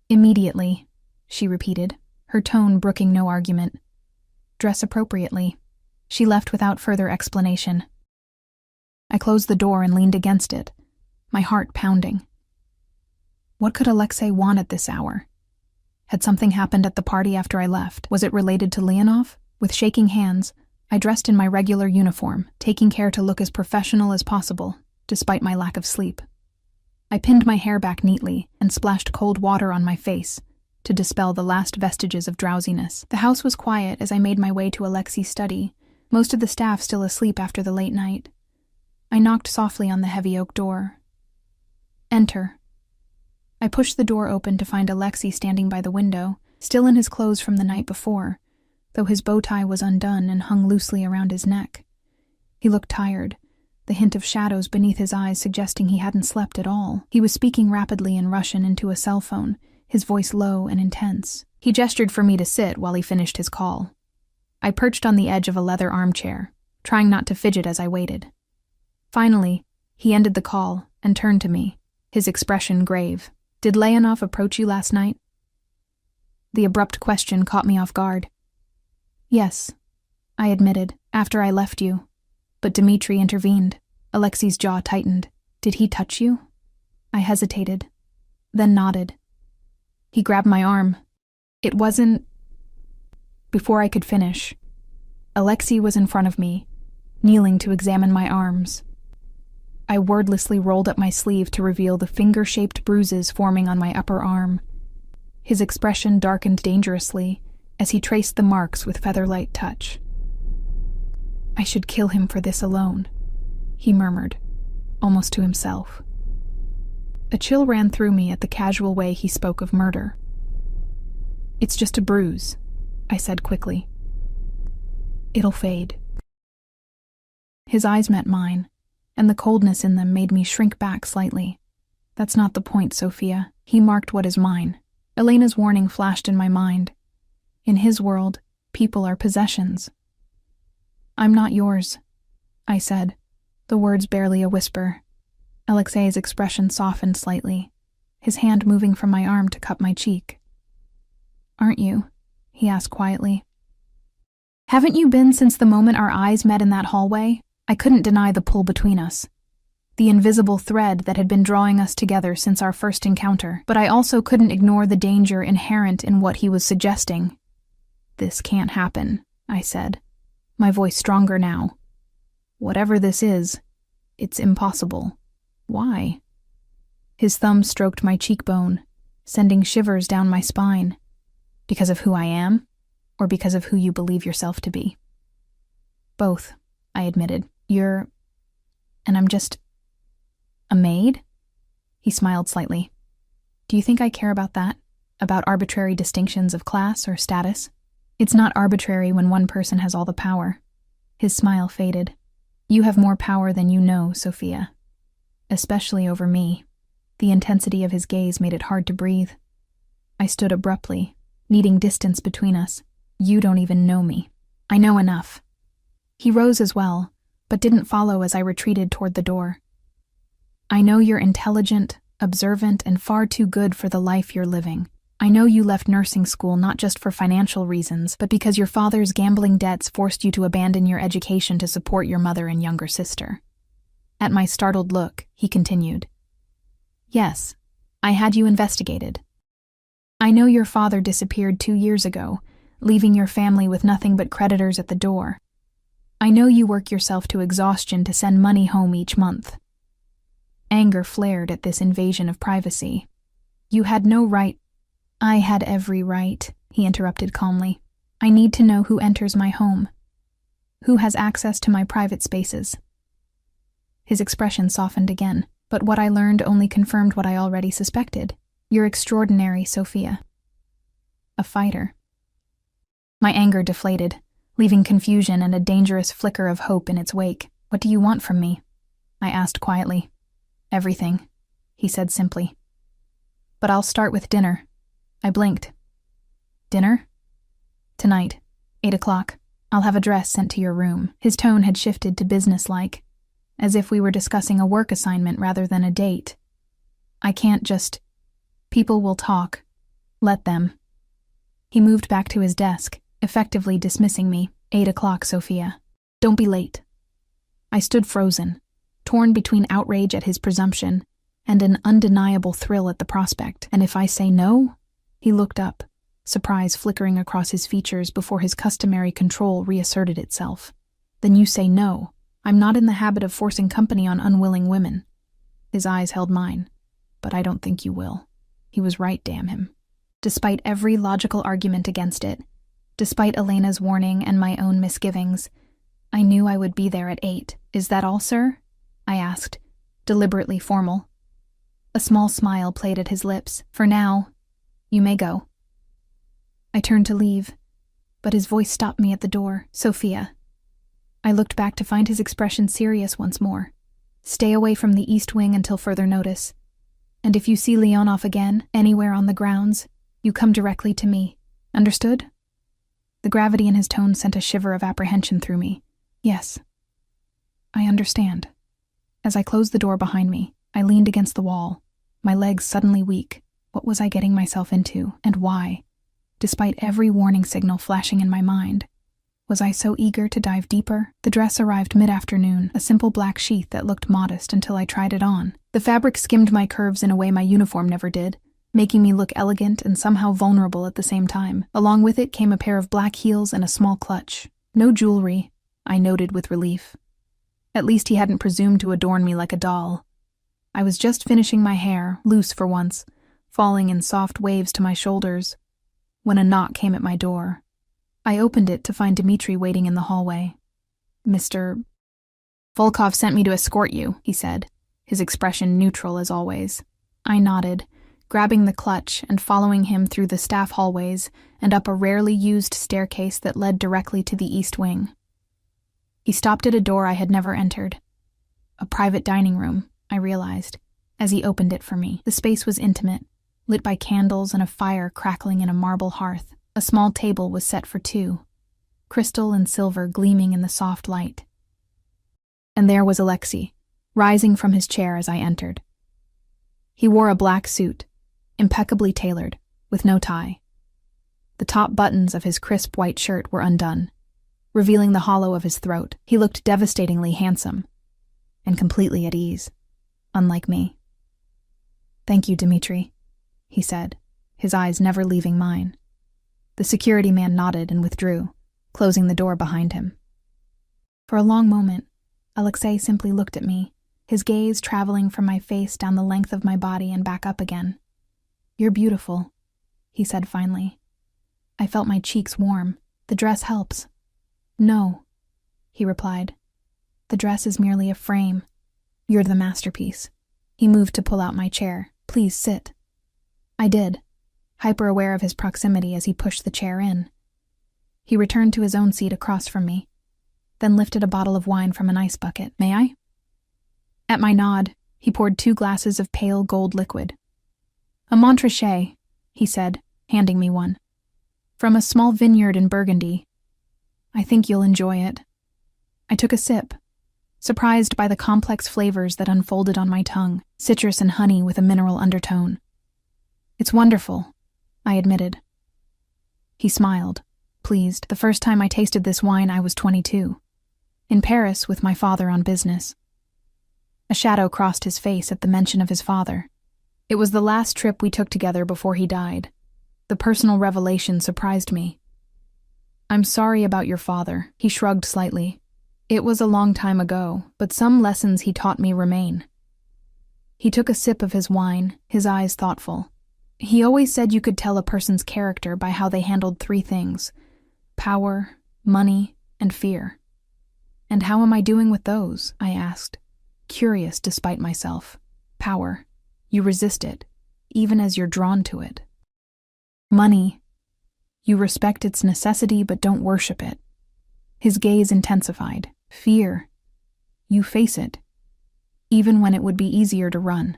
"Immediately," she repeated, her tone brooking no argument. "Dress appropriately." She left without further explanation. I closed the door and leaned against it, my heart pounding. What could Alexei want at this hour? Had something happened at the party after I left? Was it related to Leonov? With shaking hands, I dressed in my regular uniform, taking care to look as professional as possible, despite my lack of sleep. I pinned my hair back neatly and splashed cold water on my face to dispel the last vestiges of drowsiness. The house was quiet as I made my way to Alexei's study, most of the staff still asleep after the late night. I knocked softly on the heavy oak door. "Enter." I pushed the door open to find Alexei standing by the window, still in his clothes from the night before, though his bow tie was undone and hung loosely around his neck. He looked tired, the hint of shadows beneath his eyes suggesting he hadn't slept at all. He was speaking rapidly in Russian into a cell phone, his voice low and intense. He gestured for me to sit while he finished his call. I perched on the edge of a leather armchair, trying not to fidget as I waited. Finally, he ended the call and turned to me, his expression grave. "Did Leonov approach you last night?" The abrupt question caught me off guard. "Yes," I admitted, "after I left you. But Dmitri intervened." Alexei's jaw tightened. "Did he touch you?" I hesitated, then nodded. He grabbed my arm. "It wasn't—" Before I could finish, Alexei was in front of me, kneeling to examine my arms. I wordlessly rolled up my sleeve to reveal the finger-shaped bruises forming on my upper arm. His expression darkened dangerously as he traced the marks with feather-light touch. "I should kill him for this alone," he murmured, almost to himself. A chill ran through me at the casual way he spoke of murder. "It's just a bruise," I said quickly. "It'll fade." His eyes met mine, and the coldness in them made me shrink back slightly. "That's not the point, Sophia." He marked what is mine. Elena's warning flashed in my mind. In his world, people are possessions. "I'm not yours," I said, the words barely a whisper. Alexei's expression softened slightly, his hand moving from my arm to cup my cheek. "Aren't you?" he asked quietly. "Haven't you been since the moment our eyes met in that hallway?" I couldn't deny the pull between us, the invisible thread that had been drawing us together since our first encounter, but I also couldn't ignore the danger inherent in what he was suggesting. "This can't happen," I said, my voice stronger now. "Whatever this is, it's impossible." "Why?" His thumb stroked my cheekbone, sending shivers down my spine. "Because of who I am, or because of who you believe yourself to be?" "Both," I admitted. And I'm just a maid?" He smiled slightly. "Do you think I care about that? About arbitrary distinctions of class or status? It's not arbitrary when one person has all the power." His smile faded. "You have more power than you know, Sophia. Especially over me." The intensity of his gaze made it hard to breathe. I stood abruptly, needing distance between us. "You don't even know me." "I know enough." He rose as well, but didn't follow as I retreated toward the door. "I know you're intelligent, observant, and far too good for the life you're living. I know you left nursing school not just for financial reasons, but because your father's gambling debts forced you to abandon your education to support your mother and younger sister." At my startled look, he continued. "Yes, I had you investigated. I know your father disappeared 2 years ago, leaving your family with nothing but creditors at the door. I know you work yourself to exhaustion to send money home each month." Anger flared at this invasion of privacy. "You had no right—" "I had every right," he interrupted calmly. "I need to know who enters my home, who has access to my private spaces." His expression softened again, but what I learned only confirmed what I already suspected. "You're extraordinary, Sophia. A fighter." My anger deflated, leaving confusion and a dangerous flicker of hope in its wake. "What do you want from me?" I asked quietly. "Everything," he said simply. "But I'll start with dinner." I blinked. "Dinner?" "Tonight, 8 o'clock. I'll have a dress sent to your room." His tone had shifted to businesslike, as if we were discussing a work assignment rather than a date. "I can't just— People will talk. Let them." He moved back to his desk, effectively dismissing me. 8 o'clock, Sophia. Don't be late." I stood frozen, torn between outrage at his presumption and an undeniable thrill at the prospect. "And if I say no?" He looked up, surprise flickering across his features before his customary control reasserted itself. "Then you say no. I'm not in the habit of forcing company on unwilling women." His eyes held mine. "But I don't think you will." He was right, damn him. Despite every logical argument against it, despite Elena's warning and my own misgivings, I knew I would be there at 8. "Is that all, sir?" I asked, deliberately formal. A small smile played at his lips. "For now, you may go." I turned to leave, but his voice stopped me at the door. "Sophia." I looked back to find his expression serious once more. Stay away from the east wing until further notice. And if you see Leonov again, anywhere on the grounds, you come directly to me. Understood?" The gravity in his tone sent a shiver of apprehension through me. "Yes, I understand." As I closed the door behind me, I leaned against the wall, my legs suddenly weak. What was I getting myself into, and why? Despite every warning signal flashing in my mind, was I so eager to dive deeper? The dress arrived mid-afternoon, a simple black sheath that looked modest until I tried it on. The fabric skimmed my curves in a way my uniform never did, making me look elegant and somehow vulnerable at the same time. Along with it came a pair of black heels and a small clutch. No jewelry, I noted with relief. At least he hadn't presumed to adorn me like a doll. I was just finishing my hair, loose for once, falling in soft waves to my shoulders, when a knock came at my door. I opened it to find Dmitri waiting in the hallway. "Mr. Volkov sent me to escort you," he said, his expression neutral as always. I nodded, grabbing the clutch and following him through the staff hallways and up a rarely used staircase that led directly to the east wing. He stopped at a door I had never entered. A private dining room, I realized, as he opened it for me. The space was intimate, lit by candles and a fire crackling in a marble hearth. A small table was set for two, crystal and silver gleaming in the soft light. And there was Alexei, rising from his chair as I entered. He wore a black suit, impeccably tailored, with no tie. The top buttons of his crisp white shirt were undone, revealing the hollow of his throat. He looked devastatingly handsome, and completely at ease, unlike me. "Thank you, Dmitri," he said, his eyes never leaving mine. The security man nodded and withdrew, closing the door behind him. For a long moment, Alexei simply looked at me, his gaze traveling from my face down the length of my body and back up again. "You're beautiful," he said finally. I felt my cheeks warm. "The dress helps." "No," he replied. "The dress is merely a frame. You're the masterpiece." He moved to pull out my chair. "Please sit." I did, hyper-aware of his proximity as he pushed the chair in. He returned to his own seat across from me, then lifted a bottle of wine from an ice bucket. "May I?" At my nod, he poured 2 glasses of pale gold liquid. "A Montrachet," he said, handing me one. "From a small vineyard in Burgundy. I think you'll enjoy it." I took a sip, surprised by the complex flavors that unfolded on my tongue, citrus and honey with a mineral undertone. "It's wonderful," I admitted. He smiled, pleased. "The first time I tasted this wine I was 22. In Paris with my father on business." A shadow crossed his face at the mention of his father. It was the last trip we took together before he died. The personal revelation surprised me. "I'm sorry about your father," he shrugged slightly. "It was a long time ago, but some lessons he taught me remain." He took a sip of his wine, his eyes thoughtful. "He always said you could tell a person's character by how they handled 3 things: power, money, and fear." "And how am I doing with those?" I asked, curious despite myself. "Power. You resist it, even as you're drawn to it. Money. You respect its necessity but don't worship it." His gaze intensified. "Fear. You face it, even when it would be easier to run."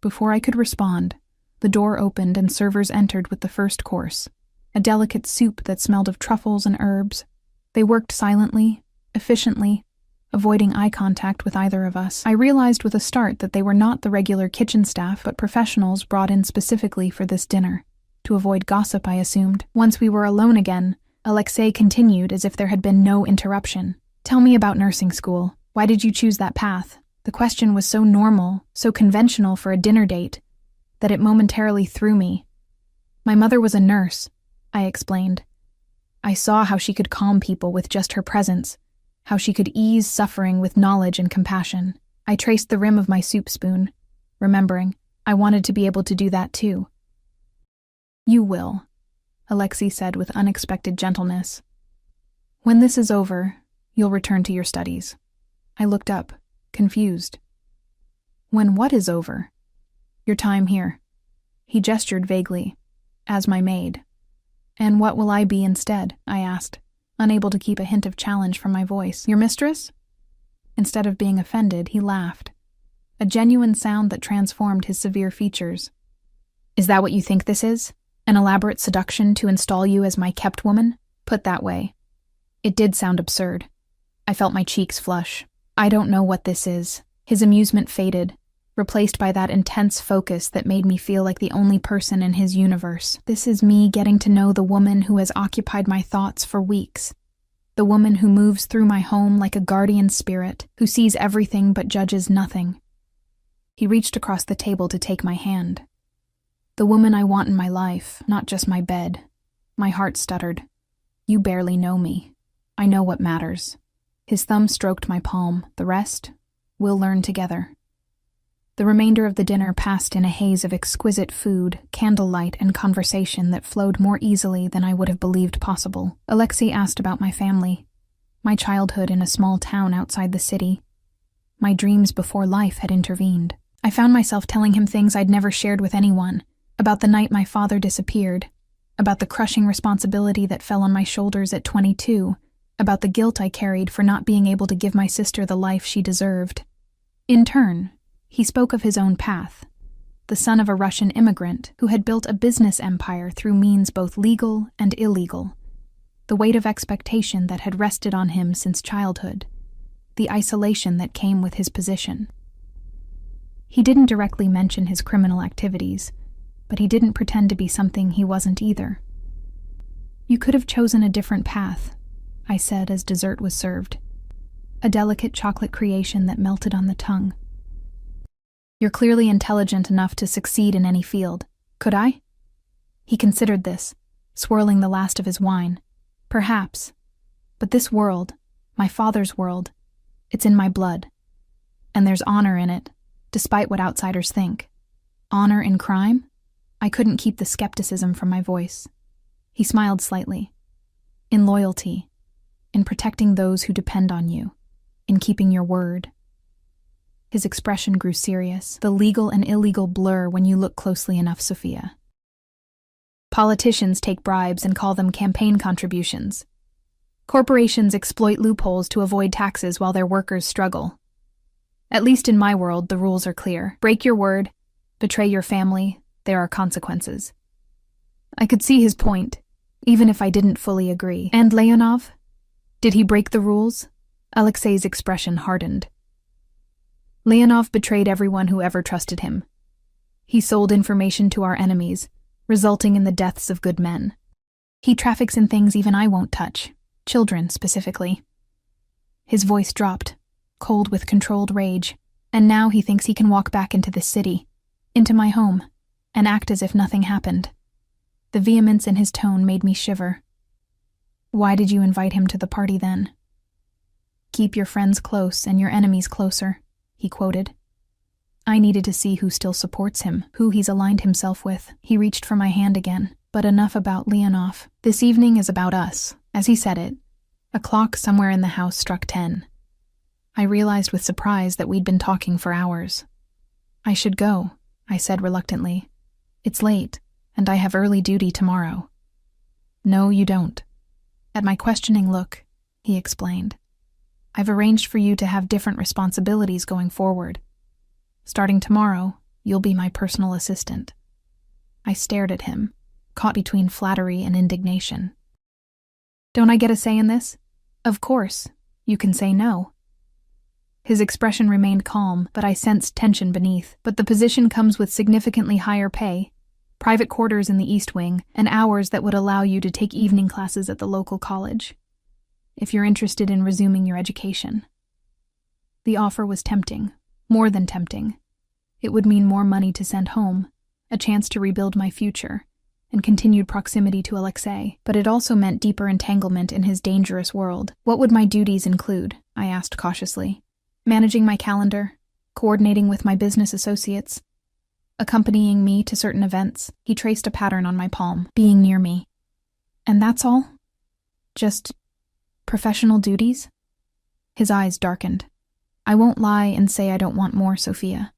Before I could respond, the door opened and servers entered with the first course, a delicate soup that smelled of truffles and herbs. They worked silently, efficiently, avoiding eye contact with either of us. I realized with a start that they were not the regular kitchen staff but professionals brought in specifically for this dinner. To avoid gossip, I assumed. Once we were alone again, Alexei continued as if there had been no interruption. "Tell me about nursing school. Why did you choose that path?" The question was so normal, so conventional for a dinner date, that it momentarily threw me. "My mother was a nurse," I explained. "I saw how she could calm people with just her presence, how she could ease suffering with knowledge and compassion." I traced the rim of my soup spoon, remembering I wanted to be able to do that too. "You will," Alexei said with unexpected gentleness. "When this is over, you'll return to your studies." I looked up, confused. "When what is over?" "Your time here." He gestured vaguely. "As my maid." "And what will I be instead?" I asked, unable to keep a hint of challenge from my voice. "Your mistress?" Instead of being offended, he laughed. A genuine sound that transformed his severe features. Is that what you think this is? An elaborate seduction to install you as my kept woman? Put that way. It did sound absurd. I felt my cheeks flush. I don't know what this is. His amusement faded, replaced by that intense focus that made me feel like the only person in his universe. This is me getting to know the woman who has occupied my thoughts for weeks. The woman who moves through my home like a guardian spirit, who sees everything but judges nothing. He reached across the table to take my hand. The woman I want in my life, not just my bed. My heart stuttered. You barely know me. I know what matters. His thumb stroked my palm. The rest, we'll learn together. The remainder of the dinner passed in a haze of exquisite food, candlelight, and conversation that flowed more easily than I would have believed possible. Alexei asked about my family, my childhood in a small town outside the city. My dreams before life had intervened. I found myself telling him things I'd never shared with anyone, about the night my father disappeared, about the crushing responsibility that fell on my shoulders at 22, about the guilt I carried for not being able to give my sister the life she deserved. In turn, he spoke of his own path, the son of a Russian immigrant who had built a business empire through means both legal and illegal, the weight of expectation that had rested on him since childhood, the isolation that came with his position. He didn't directly mention his criminal activities, but he didn't pretend to be something he wasn't either. You could have chosen a different path, I said as dessert was served, a delicate chocolate creation that melted on the tongue. You're clearly intelligent enough to succeed in any field. Could I? He considered this, swirling the last of his wine. Perhaps. But this world, my father's world, it's in my blood. And there's honor in it, despite what outsiders think. Honor in crime? I couldn't keep the skepticism from my voice. He smiled slightly. In loyalty, in protecting those who depend on you, in keeping your word. His expression grew serious, the legal and illegal blur when you look closely enough, Sophia. Politicians take bribes and call them campaign contributions. Corporations exploit loopholes to avoid taxes while their workers struggle. At least in my world, the rules are clear. Break your word, betray your family, there are consequences. I could see his point, even if I didn't fully agree. And Leonov? Did he break the rules? Alexei's expression hardened. Leonov betrayed everyone who ever trusted him. He sold information to our enemies, resulting in the deaths of good men. He traffics in things even I won't touch, children specifically. His voice dropped, cold with controlled rage, and now he thinks he can walk back into this city, into my home, and act as if nothing happened. The vehemence in his tone made me shiver. Why did you invite him to the party then? Keep your friends close and your enemies closer, he quoted. I needed to see who still supports him, who he's aligned himself with. He reached for my hand again. But enough about Leonov. This evening is about us. As he said it, a clock somewhere in the house struck 10. I realized with surprise that we'd been talking for hours. I should go, I said reluctantly. It's late, and I have early duty tomorrow. No, you don't. At my questioning look, he explained. I've arranged for you to have different responsibilities going forward. Starting tomorrow, you'll be my personal assistant. I stared at him, caught between flattery and indignation. Don't I get a say in this? Of course, you can say no. His expression remained calm, but I sensed tension beneath. But the position comes with significantly higher pay, private quarters in the East Wing, and hours that would allow you to take evening classes at the local college, if you're interested in resuming your education. The offer was tempting, more than tempting. It would mean more money to send home, a chance to rebuild my future, and continued proximity to Alexei, but it also meant deeper entanglement in his dangerous world. What would my duties include? I asked cautiously. Managing my calendar, coordinating with my business associates, accompanying me to certain events. He traced a pattern on my palm, being near me. And that's all? Just professional duties? His eyes darkened. I won't lie and say I don't want more, Sophia.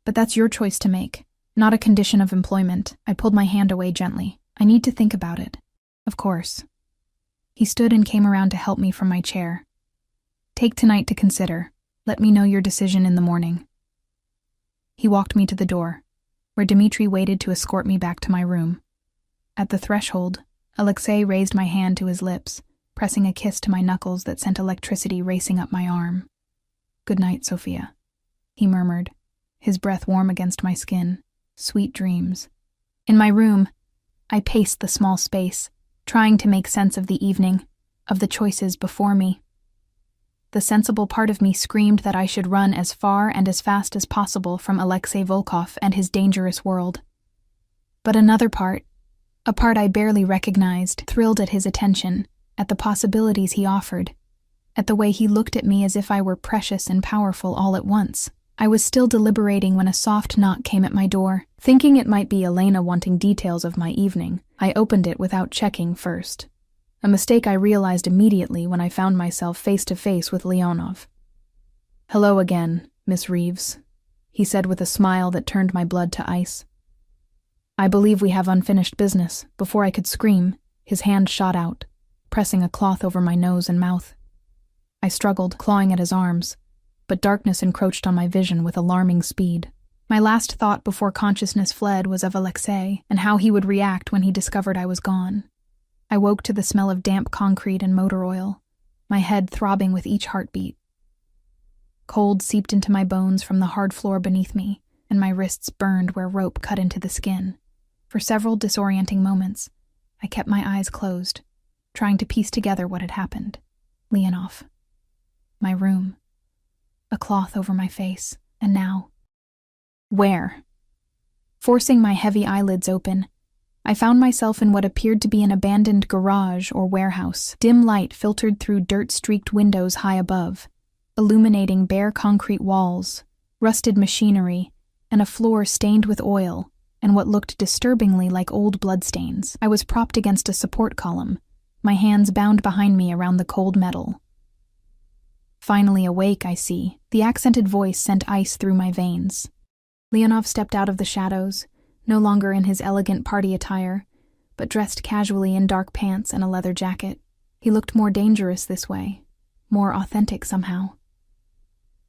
But that's your choice to make, not a condition of employment. I pulled my hand away gently. I need to think about it. Of course. He stood and came around to help me from my chair. Take tonight to consider. Let me know your decision in the morning." He walked me to the door, where Dmitri waited to escort me back to my room. At the threshold, Alexei raised my hand to his lips, pressing a kiss to my knuckles that sent electricity racing up my arm. "Good night, Sophia," he murmured, his breath warm against my skin. "Sweet dreams." In my room, I paced the small space, trying to make sense of the evening, of the choices before me. The sensible part of me screamed that I should run as far and as fast as possible from Alexei Volkov and his dangerous world. But another part, a part I barely recognized, thrilled at his attention, at the possibilities he offered, at the way he looked at me as if I were precious and powerful all at once. I was still deliberating when a soft knock came at my door. Thinking it might be Elena wanting details of my evening, I opened it without checking first. A mistake I realized immediately when I found myself face to face with Leonov. "Hello again, Miss Reeves," he said with a smile that turned my blood to ice. "I believe we have unfinished business." Before I could scream, his hand shot out, pressing a cloth over my nose and mouth. I struggled, clawing at his arms, but darkness encroached on my vision with alarming speed. My last thought before consciousness fled was of Alexei and how he would react when he discovered I was gone. I woke to the smell of damp concrete and motor oil, my head throbbing with each heartbeat. Cold seeped into my bones from the hard floor beneath me, and my wrists burned where rope cut into the skin. For several disorienting moments, I kept my eyes closed, trying to piece together what had happened. Leonov. My room. A cloth over my face, and now... Where? Forcing my heavy eyelids open, I found myself in what appeared to be an abandoned garage or warehouse. Dim light filtered through dirt-streaked windows high above, illuminating bare concrete walls, rusted machinery, and a floor stained with oil and what looked disturbingly like old bloodstains. I was propped against a support column, my hands bound behind me around the cold metal. Finally awake, I see. The accented voice sent ice through my veins. Leonov stepped out of the shadows, no longer in his elegant party attire, but dressed casually in dark pants and a leather jacket. He looked more dangerous this way, more authentic somehow.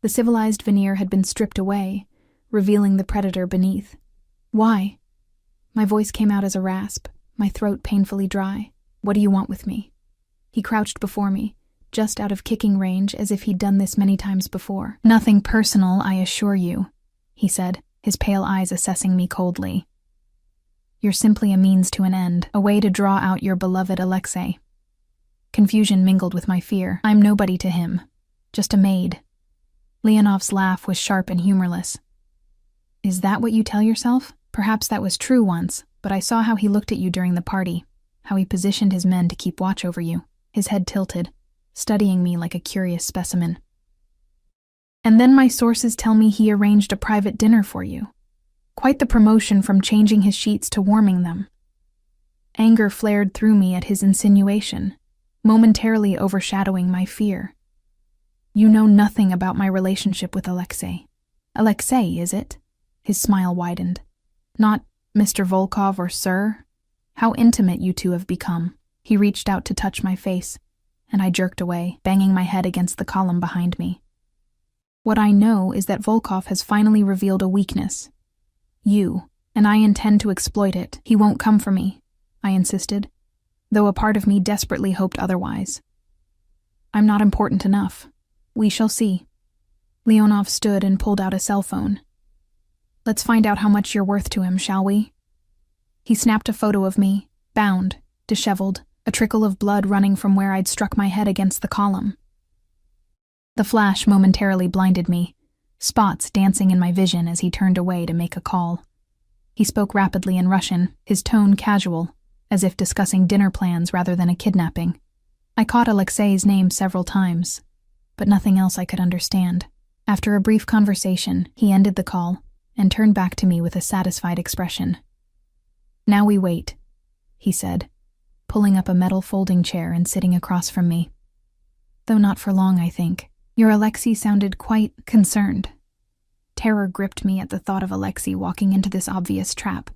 The civilized veneer had been stripped away, revealing the predator beneath. "Why?" My voice came out as a rasp, my throat painfully dry. "What do you want with me?" He crouched before me, just out of kicking range as if he'd done this many times before. "Nothing personal, I assure you," he said, his pale eyes assessing me coldly. "You're simply a means to an end, a way to draw out your beloved Alexei." Confusion mingled with my fear. I'm nobody to him, just a maid. Leonov's laugh was sharp and humorless. "Is that what you tell yourself? Perhaps that was true once, but I saw how he looked at you during the party, how he positioned his men to keep watch over you." His head tilted, studying me like a curious specimen. "And then my sources tell me he arranged a private dinner for you. Quite the promotion from changing his sheets to warming them." Anger flared through me at his insinuation, momentarily overshadowing my fear. "You know nothing about my relationship with Alexei." "Alexei, is it?" His smile widened. "Not Mr. Volkov or Sir? How intimate you two have become." He reached out to touch my face, and I jerked away, banging my head against the column behind me. "What I know is that Volkov has finally revealed a weakness. You, and I intend to exploit it. He won't come for me," I insisted, though a part of me desperately hoped otherwise. "I'm not important enough. We shall see." Leonov stood and pulled out a cell phone. "Let's find out how much you're worth to him, shall we?" He snapped a photo of me, bound, disheveled, a trickle of blood running from where I'd struck my head against the column. The flash momentarily blinded me, spots dancing in my vision as he turned away to make a call. He spoke rapidly in Russian, his tone casual, as if discussing dinner plans rather than a kidnapping. I caught Alexei's name several times, but nothing else I could understand. After a brief conversation, he ended the call and turned back to me with a satisfied expression. "Now we wait," he said, pulling up a metal folding chair and sitting across from me. "Though not for long, I think. Your Alexei sounded quite concerned." Terror gripped me at the thought of Alexei walking into this obvious trap.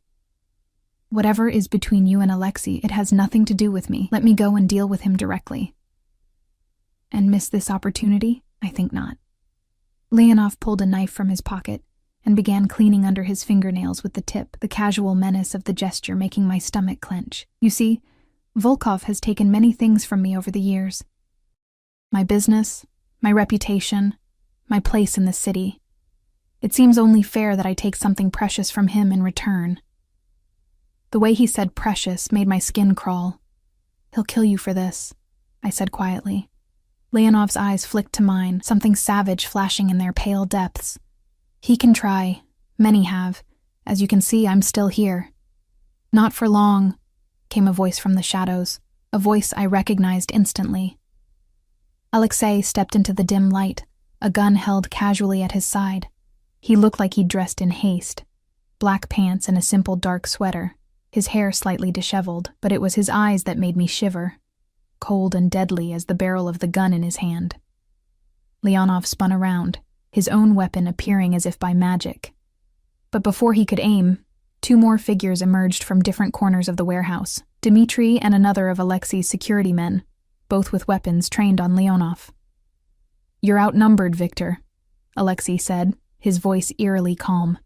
"Whatever is between you and Alexei, it has nothing to do with me. Let me go and deal with him directly." "And miss this opportunity? I think not." Leonov pulled a knife from his pocket and began cleaning under his fingernails with the tip, the casual menace of the gesture making my stomach clench. You see, Volkov has taken many things from me over the years. My business, my reputation, my place in the city. It seems only fair that I take something precious from him in return. The way he said precious made my skin crawl. He'll kill you for this, I said quietly. Leonov's eyes flicked to mine, something savage flashing in their pale depths. He can try. Many have. As you can see, I'm still here. Not for long, came a voice from the shadows, a voice I recognized instantly. Alexei stepped into the dim light, a gun held casually at his side. He looked like he'd dressed in haste. Black pants and a simple dark sweater, his hair slightly disheveled, but it was his eyes that made me shiver, cold and deadly as the barrel of the gun in his hand. Leonov spun around, his own weapon appearing as if by magic. But before he could aim, two more figures emerged from different corners of the warehouse, Dmitri and another of Alexei's security men, both with weapons trained on Leonov. "You're outnumbered, Victor," Alexei said, his voice eerily calm.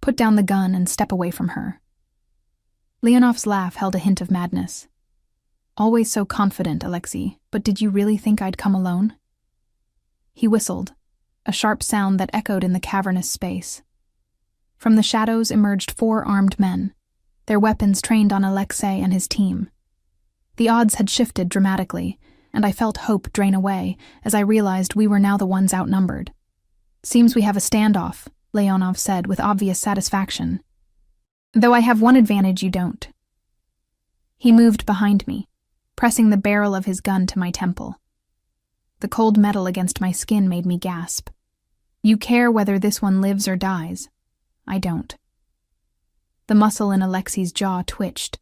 "Put down the gun and step away from her." Leonov's laugh held a hint of madness. "Always so confident, Alexei, but did you really think I'd come alone?" He whistled, a sharp sound that echoed in the cavernous space. From the shadows emerged 4 armed men, their weapons trained on Alexei and his team. The odds had shifted dramatically, and I felt hope drain away as I realized we were now the ones outnumbered. "Seems we have a standoff," Leonov said with obvious satisfaction. "Though I have one advantage you don't." He moved behind me, pressing the barrel of his gun to my temple. The cold metal against my skin made me gasp. "You care whether this one lives or dies. I don't." The muscle in Alexei's jaw twitched,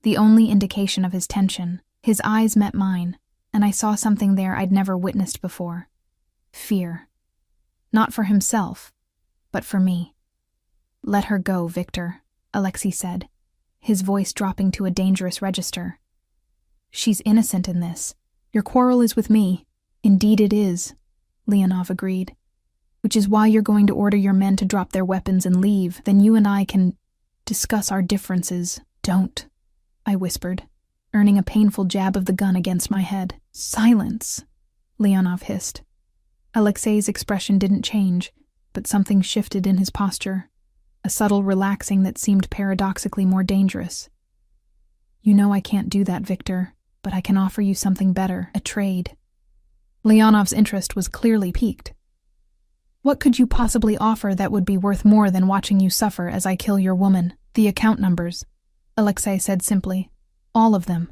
the only indication of his tension. His eyes met mine, and I saw something there I'd never witnessed before. Fear. Not for himself, but for me. "Let her go, Victor," Alexei said, his voice dropping to a dangerous register. "She's innocent in this. Your quarrel is with me." "Indeed it is," Leonov agreed. "Which is why you're going to order your men to drop their weapons and leave. Then you and I can discuss our differences." "Don't," I whispered, earning a painful jab of the gun against my head. "Silence," Leonov hissed. Alexei's expression didn't change, but something shifted in his posture, a subtle relaxing that seemed paradoxically more dangerous. "You know I can't do that, Victor, but I can offer you something better, a trade." Leonov's interest was clearly piqued. "What could you possibly offer that would be worth more than watching you suffer as I kill your woman?" "The account numbers," Alexei said simply. "All of them,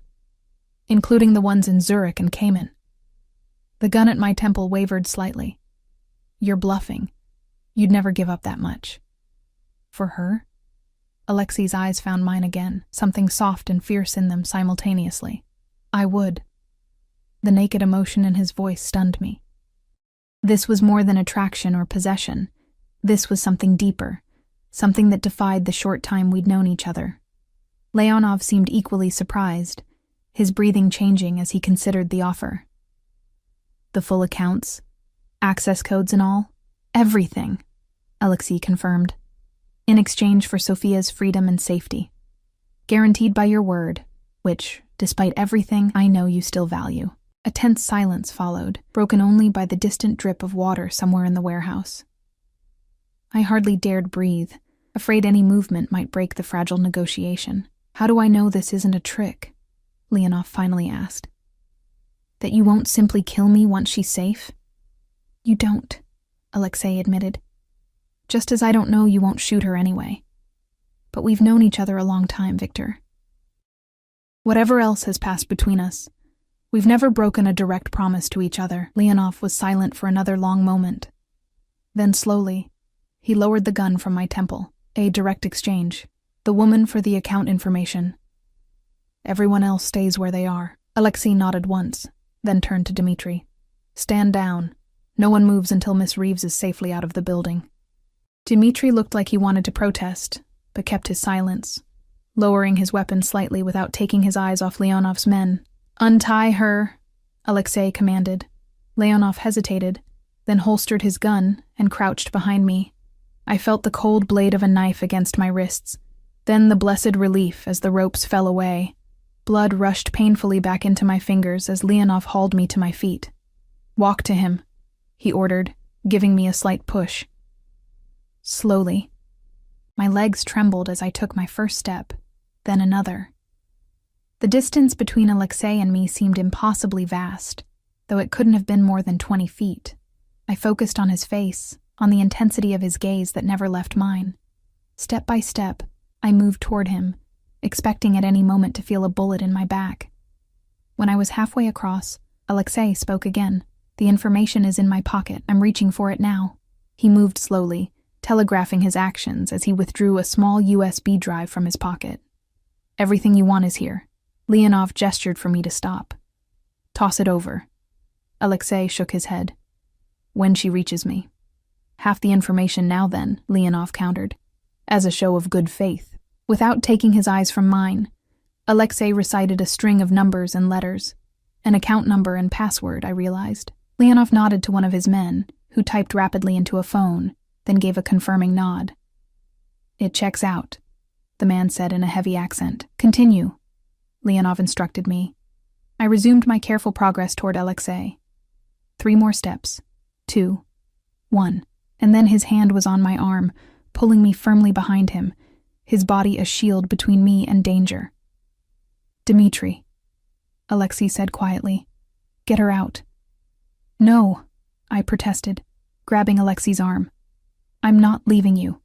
including the ones in Zurich and Cayman." The gun at my temple wavered slightly. "You're bluffing. You'd never give up that much." "For her?" Alexei's eyes found mine again, something soft and fierce in them simultaneously. "I would." The naked emotion in his voice stunned me. This was more than attraction or possession. This was something deeper, something that defied the short time we'd known each other. Leonov seemed equally surprised, his breathing changing as he considered the offer. "The full accounts, access codes and all? Everything," Alexei confirmed. "In exchange for Sophia's freedom and safety. Guaranteed by your word, which, despite everything, I know you still value." A tense silence followed, broken only by the distant drip of water somewhere in the warehouse. I hardly dared breathe, afraid any movement might break the fragile negotiation. "How do I know this isn't a trick?" Leonov finally asked. "That you won't simply kill me once she's safe?" "You don't," Alexei admitted. "Just as I don't know you won't shoot her anyway. But we've known each other a long time, Victor. Whatever else has passed between us, we've never broken a direct promise to each other." Leonov was silent for another long moment. Then slowly, he lowered the gun from my temple. "A direct exchange. The woman for the account information. Everyone else stays where they are." Alexei nodded once, then turned to Dmitri. "Stand down. No one moves until Miss Reeves is safely out of the building." Dmitri looked like he wanted to protest, but kept his silence, lowering his weapon slightly without taking his eyes off Leonov's men. "Untie her," Alexei commanded. Leonov hesitated, then holstered his gun and crouched behind me. I felt the cold blade of a knife against my wrists, then the blessed relief as the ropes fell away. Blood rushed painfully back into my fingers as Leonov hauled me to my feet. "Walk to him," he ordered, giving me a slight push. Slowly. My legs trembled as I took my first step, then another. The distance between Alexei and me seemed impossibly vast, though it couldn't have been more than 20 feet. I focused on his face, on the intensity of his gaze that never left mine. Step by step, I moved toward him, expecting at any moment to feel a bullet in my back. When I was halfway across, Alexei spoke again. "The information is in my pocket. I'm reaching for it now." He moved slowly, telegraphing his actions as he withdrew a small USB drive from his pocket. "Everything you want is here." Leonov gestured for me to stop. "Toss it over." Alexei shook his head. "When she reaches me." "Half the information now then," Leonov countered, as a show of good faith. Without taking his eyes from mine, Alexei recited a string of numbers and letters. An account number and password, I realized. Leonov nodded to one of his men, who typed rapidly into a phone, then gave a confirming nod. "It checks out," the man said in a heavy accent. "Continue," Leonov instructed me. I resumed my careful progress toward Alexei. 3 more steps. 2. 1. And then his hand was on my arm, pulling me firmly behind him, his body a shield between me and danger. "Dmitri," Alexei said quietly. "Get her out." "No," I protested, grabbing Alexei's arm. "I'm not leaving you."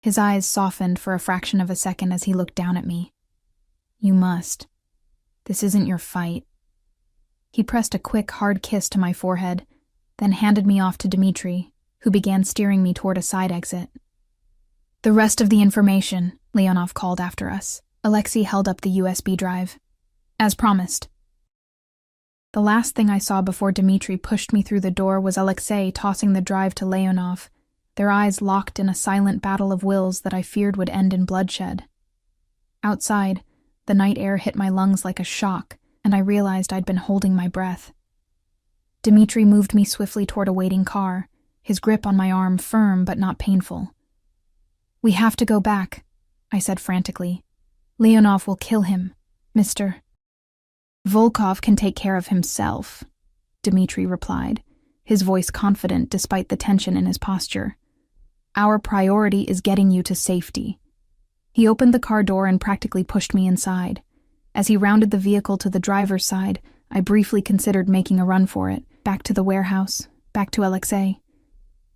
His eyes softened for a fraction of a second as he looked down at me. "You must. This isn't your fight." He pressed a quick, hard kiss to my forehead, then handed me off to Dmitri, who began steering me toward a side exit. "The rest of the information," Leonov called after us. Alexei held up the USB drive. "As promised." The last thing I saw before Dmitri pushed me through the door was Alexei tossing the drive to Leonov, their eyes locked in a silent battle of wills that I feared would end in bloodshed. Outside, the night air hit my lungs like a shock, and I realized I'd been holding my breath. Dmitri moved me swiftly toward a waiting car, his grip on my arm firm but not painful. "We have to go back," I said frantically. "Leonov will kill him, Mr. Volkov can take care of himself," Dmitri replied, his voice confident despite the tension in his posture. "Our priority is getting you to safety." He opened the car door and practically pushed me inside. As he rounded the vehicle to the driver's side, I briefly considered making a run for it, back to the warehouse, back to Alexei.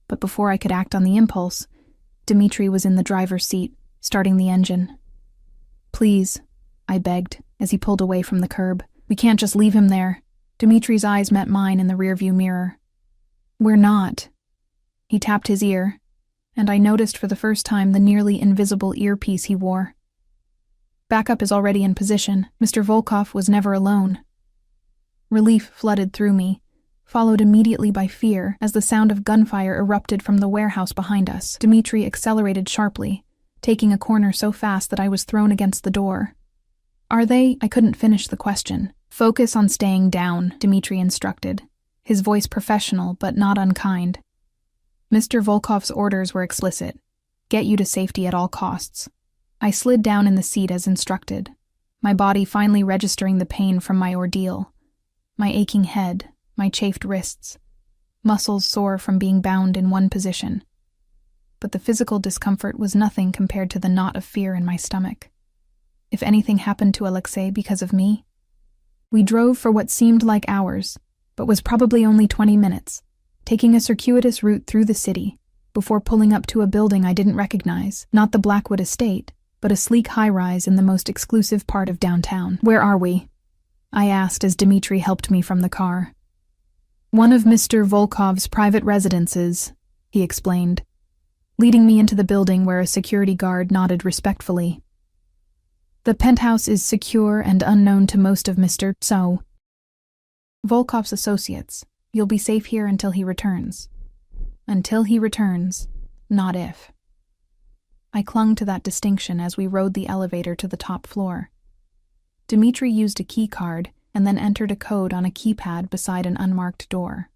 But before I could act on the impulse, Dmitri was in the driver's seat, starting the engine. "Please," I begged, as he pulled away from the curb. "We can't just leave him there." Dmitri's eyes met mine in the rearview mirror. "We're not." He tapped his ear, and I noticed for the first time the nearly invisible earpiece he wore. "Backup is already in position. Mr. Volkov was never alone." Relief flooded through me, followed immediately by fear as the sound of gunfire erupted from the warehouse behind us. Dmitri accelerated sharply, taking a corner so fast that I was thrown against the door. "Are they?" I couldn't finish the question. "Focus on staying down," Dmitri instructed, his voice professional but not unkind. Mr. Volkov's orders were explicit. Get you to safety at all costs. I slid down in the seat as instructed, my body finally registering the pain from my ordeal. My aching head, my chafed wrists, muscles sore from being bound in one position. But the physical discomfort was nothing compared to the knot of fear in my stomach. If anything happened to Alexei because of me? We drove for what seemed like hours, but was probably only 20 minutes, taking a circuitous route through the city, before pulling up to a building I didn't recognize, not the Blackwood estate, but a sleek high-rise in the most exclusive part of downtown. "Where are we?" I asked as Dmitri helped me from the car. "One of Mr. Volkov's private residences," he explained, leading me into the building where a security guard nodded respectfully. "The penthouse is secure and unknown to most of Mr. Volkov's associates. You'll be safe here until he returns." Until he returns, not if. I clung to that distinction as we rode the elevator to the top floor. Dmitri used a key card and then entered a code on a keypad beside an unmarked door.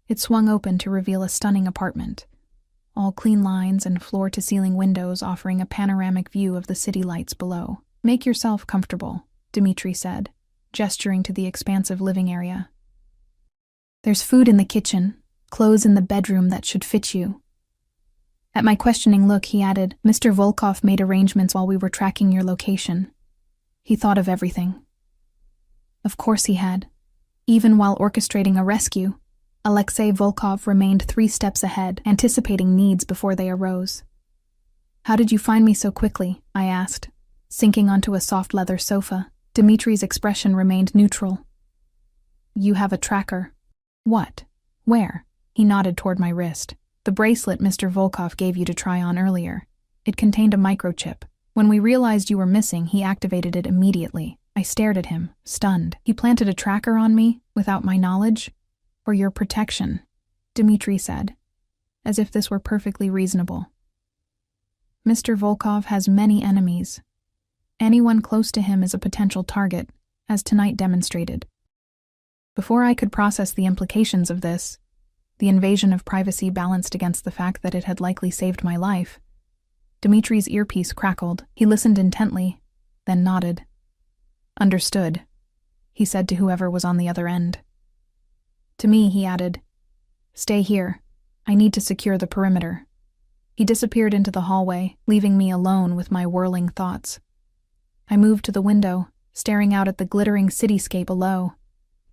It swung open to reveal a stunning apartment, all clean lines and floor-to-ceiling windows offering a panoramic view of the city lights below. "Make yourself comfortable," Dmitri said, gesturing to the expansive living area. "There's food in the kitchen, clothes in the bedroom that should fit you." At my questioning look, he added, "Mr. Volkov made arrangements while we were tracking your location. He thought of everything." Of course he had. Even while orchestrating a rescue, Alexei Volkov remained 3 steps ahead, anticipating needs before they arose. "How did you find me so quickly?" I asked, sinking onto a soft leather sofa. Dmitri's expression remained neutral. "You have a tracker." "What? Where?" He nodded toward my wrist. "The bracelet Mr. Volkov gave you to try on earlier. It contained a microchip. When we realized you were missing, he activated it immediately." I stared at him, stunned. "He planted a tracker on me, without my knowledge?" "For your protection," Dmitri said, as if this were perfectly reasonable. "Mr. Volkov has many enemies. Anyone close to him is a potential target, as tonight demonstrated." Before I could process the implications of this, the invasion of privacy balanced against the fact that it had likely saved my life, Dmitri's earpiece crackled. He listened intently, then nodded. "Understood," he said to whoever was on the other end. To me, he added, "Stay here. I need to secure the perimeter." He disappeared into the hallway, leaving me alone with my whirling thoughts. I moved to the window, staring out at the glittering cityscape below,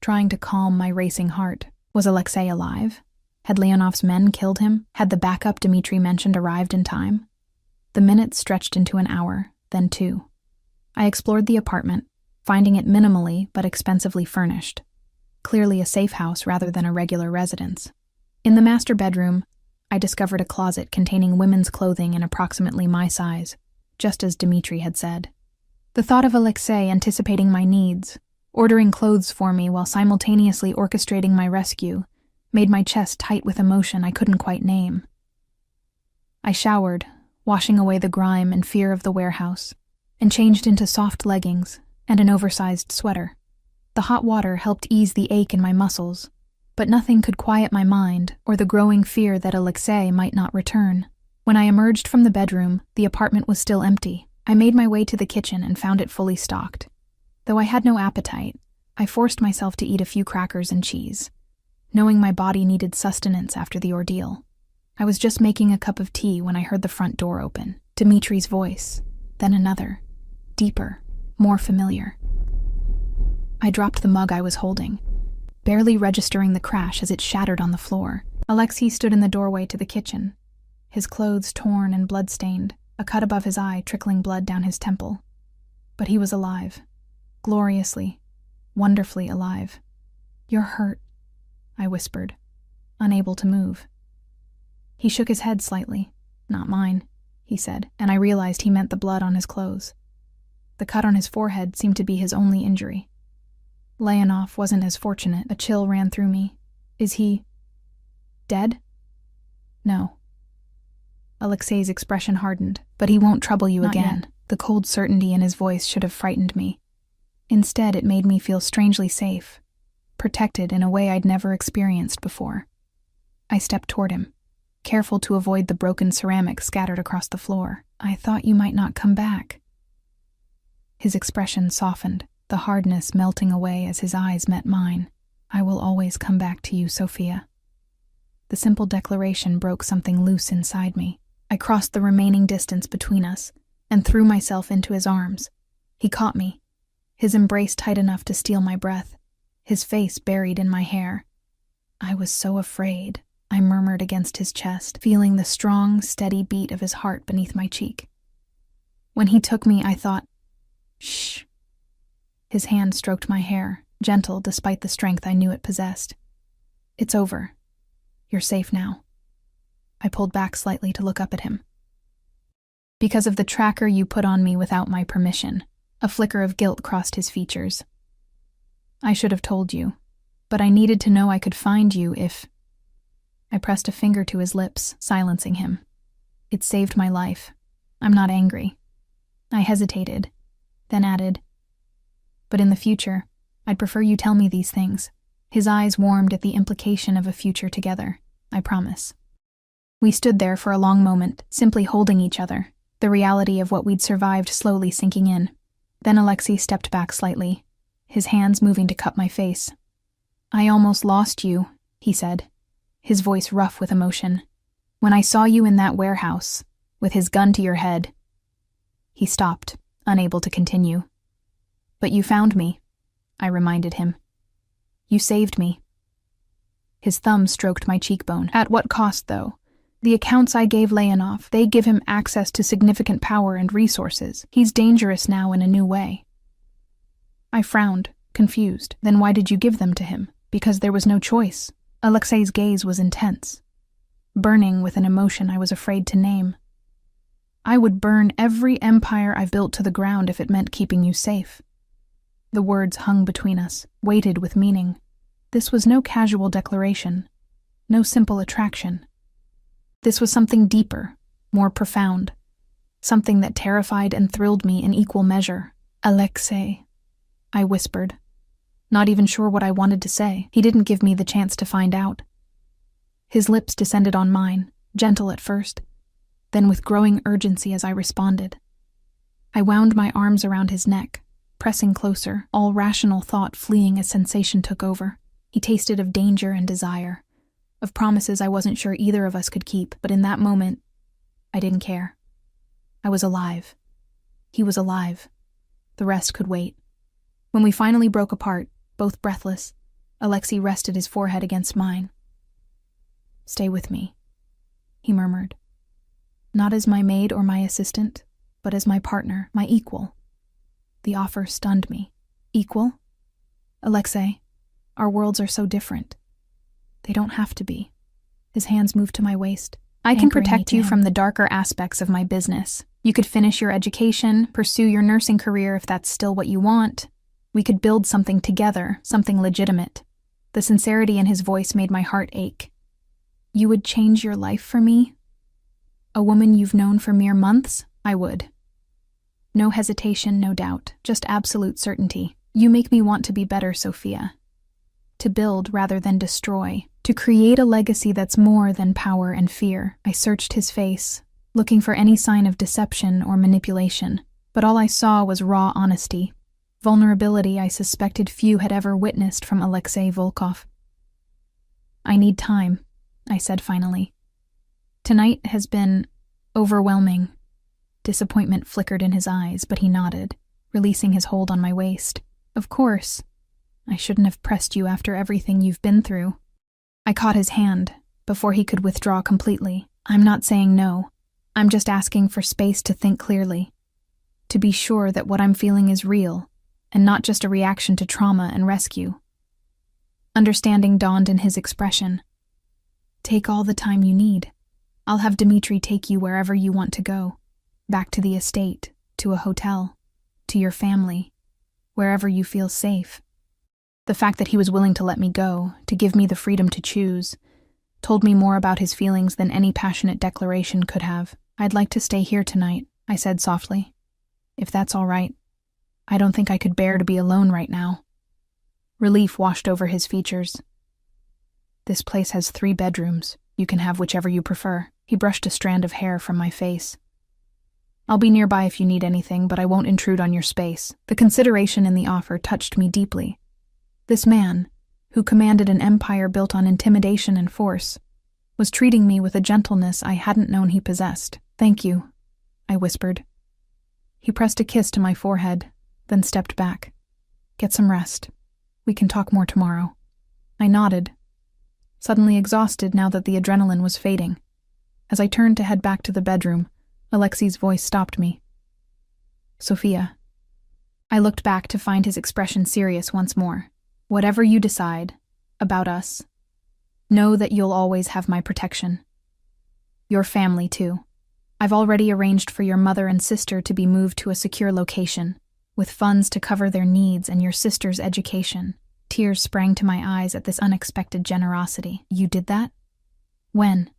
trying to calm my racing heart. Was Alexei alive? Had Leonov's men killed him? Had the backup Dmitri mentioned arrived in time? The minutes stretched into an hour, then 2. I explored the apartment, finding it minimally but expensively furnished. Clearly a safe house rather than a regular residence. In the master bedroom, I discovered a closet containing women's clothing in approximately my size, just as Dmitri had said. The thought of Alexei anticipating my needs, ordering clothes for me while simultaneously orchestrating my rescue, made my chest tight with emotion I couldn't quite name. I showered, washing away the grime and fear of the warehouse, and changed into soft leggings and an oversized sweater. The hot water helped ease the ache in my muscles, but nothing could quiet my mind or the growing fear that Alexei might not return. When I emerged from the bedroom, the apartment was still empty. I made my way to the kitchen and found it fully stocked. Though I had no appetite, I forced myself to eat a few crackers and cheese, knowing my body needed sustenance after the ordeal. I was just making a cup of tea when I heard the front door open. Dmitri's voice, then another, deeper, more familiar. I dropped the mug I was holding, barely registering the crash as it shattered on the floor. Alexei stood in the doorway to the kitchen, his clothes torn and blood-stained, a cut above his eye trickling blood down his temple. But he was alive, gloriously, wonderfully alive. "You're hurt," I whispered, unable to move. He shook his head slightly. "Not mine," he said, and I realized he meant the blood on his clothes. The cut on his forehead seemed to be his only injury. Leonov wasn't as fortunate. A chill ran through me. "Is he dead?" "No." Alexei's expression hardened. "But he won't trouble you again." Yet. The cold certainty in his voice should have frightened me. Instead, it made me feel strangely safe, protected in a way I'd never experienced before. I stepped toward him, careful to avoid the broken ceramic scattered across the floor. "I thought you might not come back." His expression softened, the hardness melting away as his eyes met mine. "I will always come back to you, Sophia." The simple declaration broke something loose inside me. I crossed the remaining distance between us and threw myself into his arms. He caught me, his embrace tight enough to steal my breath, his face buried in my hair. "I was so afraid," I murmured against his chest, feeling the strong, steady beat of his heart beneath my cheek. When he took me, I thought, "Shh." His hand stroked my hair, gentle despite the strength I knew it possessed. "It's over. You're safe now." I pulled back slightly to look up at him. "Because of the tracker you put on me without my permission." A flicker of guilt crossed his features. "I should have told you, but I needed to know I could find you if—" I pressed a finger to his lips, silencing him. "It saved my life. I'm not angry." I hesitated, then added, "But in the future, I'd prefer you tell me these things." His eyes warmed at the implication of a future together. I promise. We stood there for a long moment, simply holding each other, the reality of what we'd survived slowly sinking in. Then Alexei stepped back slightly, his hands moving to cup my face. "I almost lost you," he said, his voice rough with emotion. "When I saw you in that warehouse, with his gun to your head." He stopped, unable to continue. "But you found me," I reminded him. "You saved me." His thumb stroked my cheekbone. "At what cost, though? The accounts I gave Leonov, they give him access to significant power and resources. He's dangerous now in a new way." I frowned, confused. "Then why did you give them to him?" "Because there was no choice." Alexei's gaze was intense, burning with an emotion I was afraid to name. "I would burn every empire I've built to the ground if it meant keeping you safe." The words hung between us, weighted with meaning. This was no casual declaration, no simple attraction. This was something deeper, more profound, something that terrified and thrilled me in equal measure. "Alexei," I whispered, not even sure what I wanted to say. He didn't give me the chance to find out. His lips descended on mine, gentle at first, then with growing urgency as I responded. I wound my arms around his neck, pressing closer, all rational thought fleeing as sensation took over. He tasted of danger and desire, of promises I wasn't sure either of us could keep, but in that moment, I didn't care. I was alive. He was alive. The rest could wait. When we finally broke apart, both breathless, Alexei rested his forehead against mine. "Stay with me," he murmured. "Not as my maid or my assistant, but as my partner, my equal." The offer stunned me. Equal? "Alexei, our worlds are so different. They don't have to be." His hands moved to my waist. "I can protect you from the darker aspects of my business. You could finish your education, pursue your nursing career if that's still what you want. We could build something together, something legitimate." The sincerity in his voice made my heart ache. "You would change your life for me? A woman you've known for mere months? I would." No hesitation, no doubt, just absolute certainty. "You make me want to be better, Sophia. To build rather than destroy. To create a legacy that's more than power and fear." I searched his face, looking for any sign of deception or manipulation, but all I saw was raw honesty, vulnerability I suspected few had ever witnessed from Alexei Volkov. "I need time," I said finally. "Tonight has been overwhelming." Disappointment flickered in his eyes, but he nodded, releasing his hold on my waist. "Of course. I shouldn't have pressed you after everything you've been through." I caught his hand before he could withdraw completely. "I'm not saying no. I'm just asking for space to think clearly, to be sure that what I'm feeling is real and not just a reaction to trauma and rescue." Understanding dawned in his expression. "Take all the time you need. I'll have Dmitri take you wherever you want to go. Back to the estate, to a hotel, to your family, wherever you feel safe." The fact that he was willing to let me go, to give me the freedom to choose, told me more about his feelings than any passionate declaration could have. "I'd like to stay here tonight," I said softly. "If that's all right. I don't think I could bear to be alone right now." Relief washed over his features. "This place has 3 bedrooms. You can have whichever you prefer." He brushed a strand of hair from my face. "I'll be nearby if you need anything, but I won't intrude on your space." The consideration in the offer touched me deeply. This man, who commanded an empire built on intimidation and force, was treating me with a gentleness I hadn't known he possessed. "Thank you," I whispered. He pressed a kiss to my forehead, then stepped back. "Get some rest. We can talk more tomorrow." I nodded, suddenly exhausted now that the adrenaline was fading. As I turned to head back to the bedroom, Alexei's voice stopped me. "Sophia." I looked back to find his expression serious once more. "Whatever you decide about us, know that you'll always have my protection. Your family, too. I've already arranged for your mother and sister to be moved to a secure location, with funds to cover their needs and your sister's education." Tears sprang to my eyes at this unexpected generosity. "You did that? When?"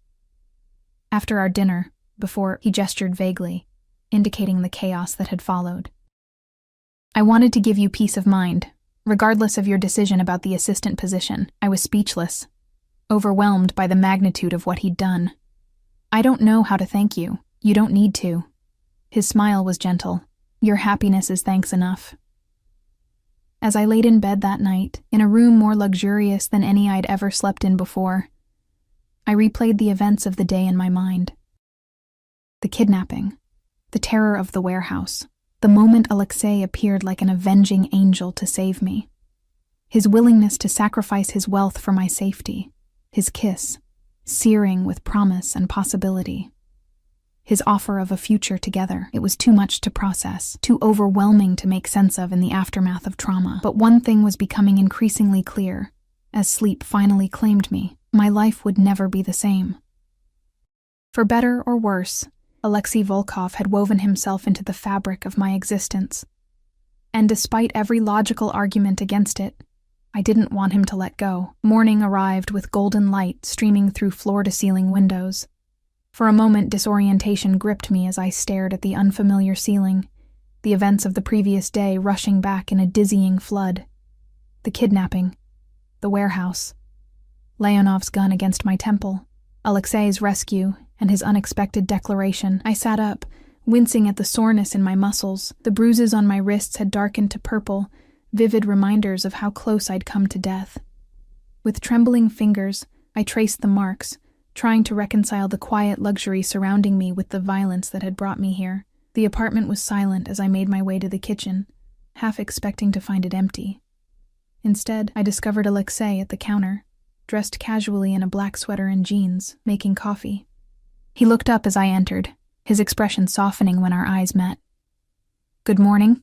"After our dinner, before," he gestured vaguely, indicating the chaos that had followed. "I wanted to give you peace of mind, Regardless of your decision about the assistant position, I was speechless, overwhelmed by the magnitude of what he'd done. I don't know how to thank you. You don't need to. His smile was gentle. Your happiness is thanks enough. As I laid in bed that night, in a room more luxurious than any I'd ever slept in before, I replayed the events of the day in my mind. The kidnapping, the terror of the warehouse, the moment Alexei appeared like an avenging angel to save me, his willingness to sacrifice his wealth for my safety, his kiss, searing with promise and possibility, his offer of a future together. It was too much to process, too overwhelming to make sense of in the aftermath of trauma. But one thing was becoming increasingly clear. As sleep finally claimed me, my life would never be the same. For better or worse, Alexei Volkov had woven himself into the fabric of my existence. And despite every logical argument against it, I didn't want him to let go. Morning arrived with golden light streaming through floor-to-ceiling windows. For a moment, disorientation gripped me as I stared at the unfamiliar ceiling, the events of the previous day rushing back in a dizzying flood. The kidnapping, the warehouse, Leonov's gun against my temple, Alexei's rescue, and his unexpected declaration. I sat up, wincing at the soreness in my muscles. The bruises on my wrists had darkened to purple, vivid reminders of how close I'd come to death. With trembling fingers, I traced the marks, trying to reconcile the quiet luxury surrounding me with the violence that had brought me here. The apartment was silent as I made my way to the kitchen, half expecting to find it empty. Instead, I discovered Alexei at the counter, dressed casually in a black sweater and jeans, making coffee. He looked up as I entered, his expression softening when our eyes met. "Good morning,"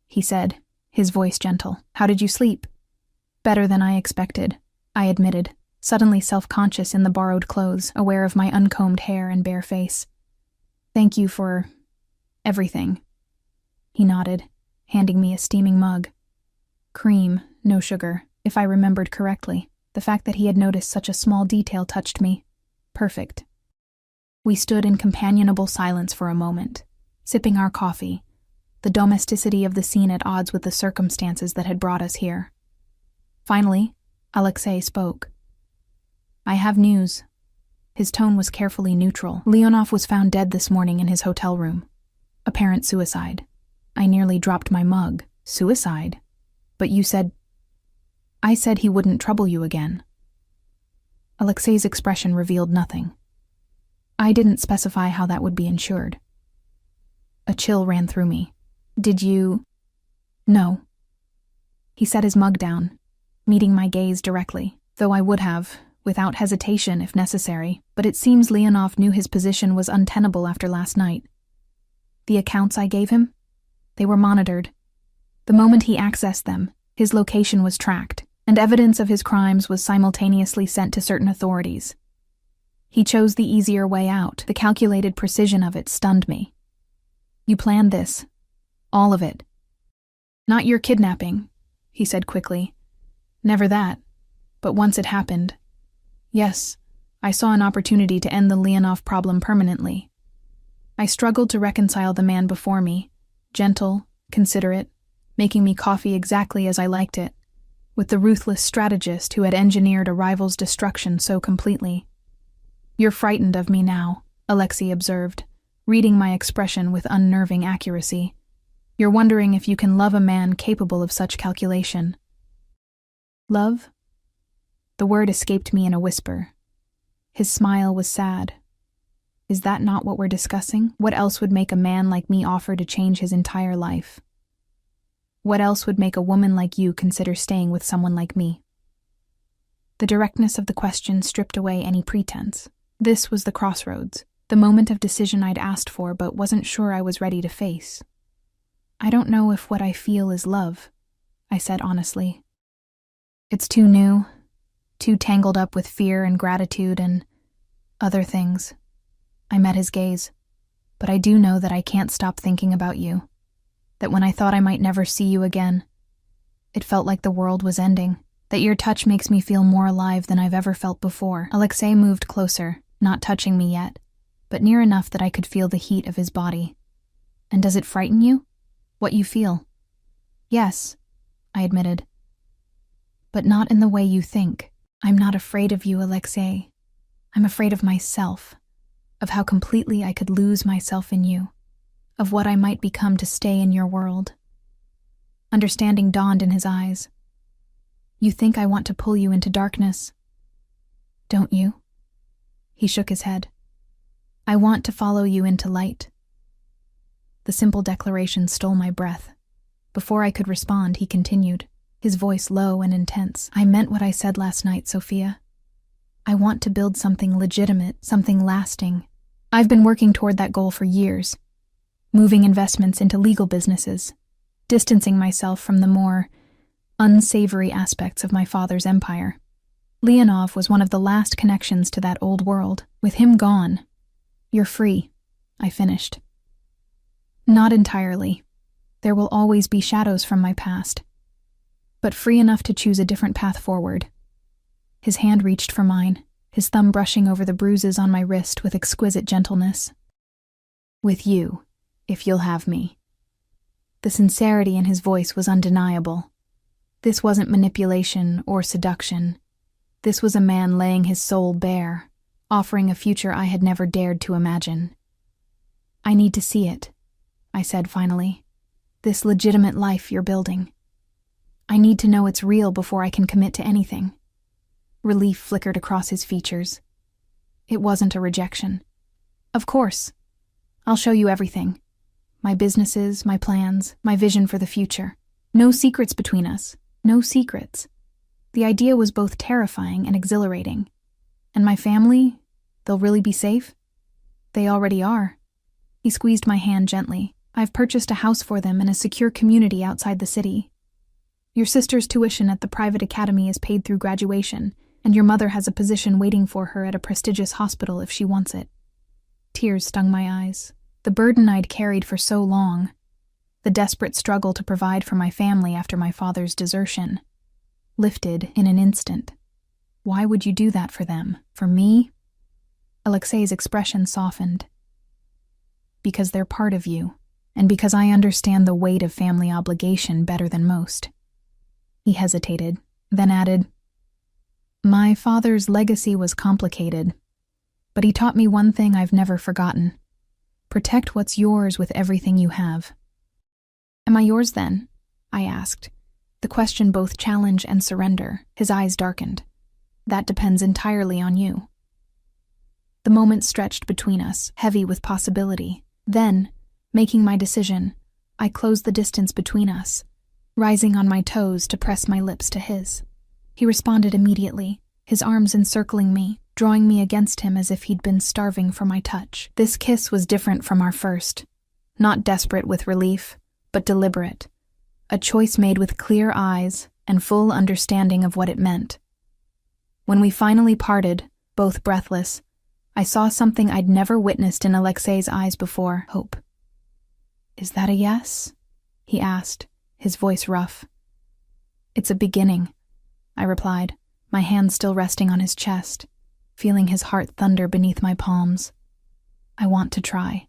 he said, his voice gentle. "How did you sleep?" "Better than I expected," I admitted, suddenly self-conscious in the borrowed clothes, aware of my uncombed hair and bare face. "Thank you for everything." He nodded, handing me a steaming mug. Cream, no sugar, if I remembered correctly. The fact that he had noticed such a small detail touched me. Perfect. We stood in companionable silence for a moment, sipping our coffee, the domesticity of the scene at odds with the circumstances that had brought us here. Finally, Alexei spoke. "I have news." His tone was carefully neutral. "Leonov was found dead this morning in his hotel room. Apparent suicide." I nearly dropped my mug. "Suicide? But you said—" "I said he wouldn't trouble you again." Alexei's expression revealed nothing. "I didn't specify how that would be ensured." A chill ran through me. "Did you—" "No." He set his mug down, meeting my gaze directly, though I would have, without hesitation if necessary, but it seems Leonov knew his position was untenable after last night. The accounts I gave him? They were monitored. The moment he accessed them, his location was tracked, and evidence of his crimes was simultaneously sent to certain authorities. He chose the easier way out. The calculated precision of it stunned me. "You planned this. All of it." "Not your kidnapping," he said quickly. "Never that. But once it happened. Yes, I saw an opportunity to end the Leonov problem permanently. I struggled to reconcile the man before me, gentle, considerate, making me coffee exactly as I liked it, with the ruthless strategist who had engineered a rival's destruction so completely. "You're frightened of me now," Alexei observed, reading my expression with unnerving accuracy. "You're wondering if you can love a man capable of such calculation." "Love?" The word escaped me in a whisper. His smile was sad. "Is that not what we're discussing? What else would make a man like me offer to change his entire life? What else would make a woman like you consider staying with someone like me?" The directness of the question stripped away any pretense. This was the crossroads, the moment of decision I'd asked for but wasn't sure I was ready to face. "I don't know if what I feel is love," I said honestly. "It's too new, too tangled up with fear and gratitude and other things." I met his gaze. "But I do know that I can't stop thinking about you. That when I thought I might never see you again, it felt like the world was ending. That your touch makes me feel more alive than I've ever felt before." Alexei moved closer, not touching me yet, but near enough that I could feel the heat of his body. "And does it frighten you? What you feel?" "Yes," I admitted, But not in the way you think. I'm not afraid of you, Alexei. I'm afraid of myself, of how completely I could lose myself in you, of what I might become to stay in your world. Understanding dawned in his eyes. You think I want to pull you into darkness? Don't you? He shook his head. I want to follow you into light. The simple declaration stole my breath. Before I could respond, he continued, his voice low and intense. I meant what I said last night, Sophia. I want to build something legitimate, something lasting. I've been working toward that goal for years, moving investments into legal businesses, distancing myself from the more unsavory aspects of my father's empire. Leonov was one of the last connections to that old world. With him gone, you're free, I finished. Not entirely. There will always be shadows from my past, but free enough to choose a different path forward. His hand reached for mine, his thumb brushing over the bruises on my wrist with exquisite gentleness. With you, if you'll have me. The sincerity in his voice was undeniable. This wasn't manipulation or seduction. This was a man laying his soul bare, offering a future I had never dared to imagine. I need to see it, I said finally. This legitimate life you're building. I need to know it's real before I can commit to anything. Relief flickered across his features. It wasn't a rejection. Of course. I'll show you everything. My businesses, my plans, my vision for the future. No secrets between us. No secrets. The idea was both terrifying and exhilarating. And my family, they'll really be safe? They already are. He squeezed my hand gently. I've purchased a house for them in a secure community outside the city. Your sister's tuition at the private academy is paid through graduation, and your mother has a position waiting for her at a prestigious hospital if she wants it. Tears stung my eyes. The burden I'd carried for so long, the desperate struggle to provide for my family after my father's desertion, lifted in an instant. Why would you do that for them? For me? Alexei's expression softened. Because they're part of you, and because I understand the weight of family obligation better than most. He hesitated, then added, My father's legacy was complicated, but he taught me one thing I've never forgotten. Protect what's yours with everything you have. Am I yours then? I asked, the question both challenge and surrender. His eyes darkened. That depends entirely on you. The moment stretched between us, heavy with possibility. Then, making my decision, I closed the distance between us, rising on my toes to press my lips to his. He responded immediately, his arms encircling me, drawing me against him as if he'd been starving for my touch. This kiss was different from our first, not desperate with relief, but deliberate, a choice made with clear eyes and full understanding of what it meant. When we finally parted, both breathless, I saw something I'd never witnessed in Alexei's eyes before: hope. Is that a yes? He asked, his voice rough. It's a beginning, I replied, my hand still resting on his chest, feeling his heart thunder beneath my palms. I want to try,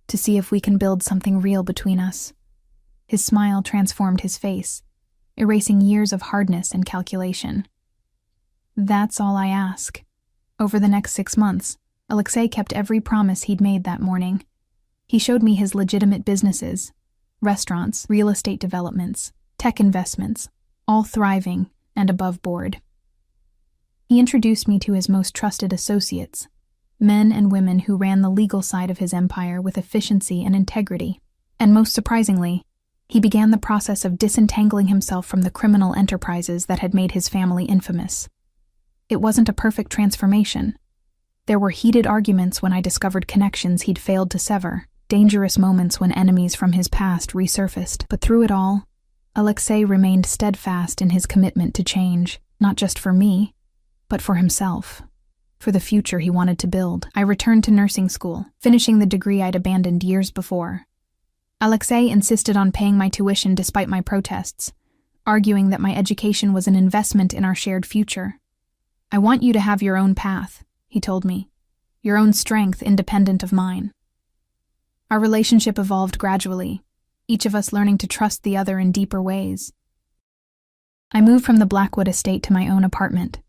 to see if we can build something real between us. His smile transformed his face, erasing years of hardness and calculation. That's all I ask. Over the next 6 months, Alexei kept every promise he'd made that morning. He showed me his legitimate businesses, restaurants, real estate developments, tech investments, all thriving and above board. He introduced me to his most trusted associates, men and women who ran the legal side of his empire with efficiency and integrity. And most surprisingly, he began the process of disentangling himself from the criminal enterprises that had made his family infamous. It wasn't a perfect transformation. There were heated arguments when I discovered connections he'd failed to sever, dangerous moments when enemies from his past resurfaced. But through it all, Alexei remained steadfast in his commitment to change, not just for me, but for himself, for the future he wanted to build. I returned to nursing school, finishing the degree I'd abandoned years before. Alexei insisted on paying my tuition despite my protests, arguing that my education was an investment in our shared future. I want you to have your own path, he told me, your own strength independent of mine. Our relationship evolved gradually, each of us learning to trust the other in deeper ways. I moved from the Blackwood estate to my own apartment,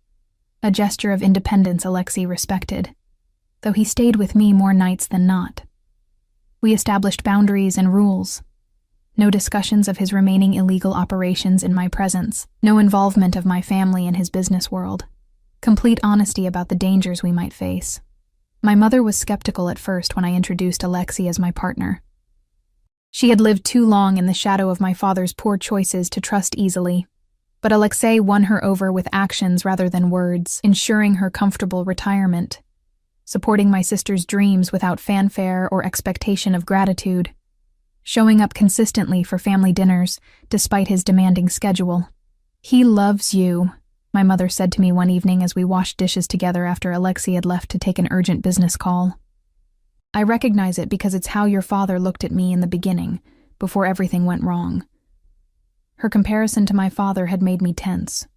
a gesture of independence Alexei respected, though he stayed with me more nights than not. We established boundaries and rules. No discussions of his remaining illegal operations in my presence, no involvement of my family in his business world, complete honesty about the dangers we might face. My mother was skeptical at first when I introduced Alexei as my partner. She had lived too long in the shadow of my father's poor choices to trust easily, but Alexei won her over with actions rather than words, ensuring her comfortable retirement, supporting my sister's dreams without fanfare or expectation of gratitude, showing up consistently for family dinners despite his demanding schedule. "He loves you," my mother said to me one evening as we washed dishes together after Alexei had left to take an urgent business call. "I recognize it because it's how your father looked at me in the beginning, before everything went wrong." Her comparison to my father had made me tense.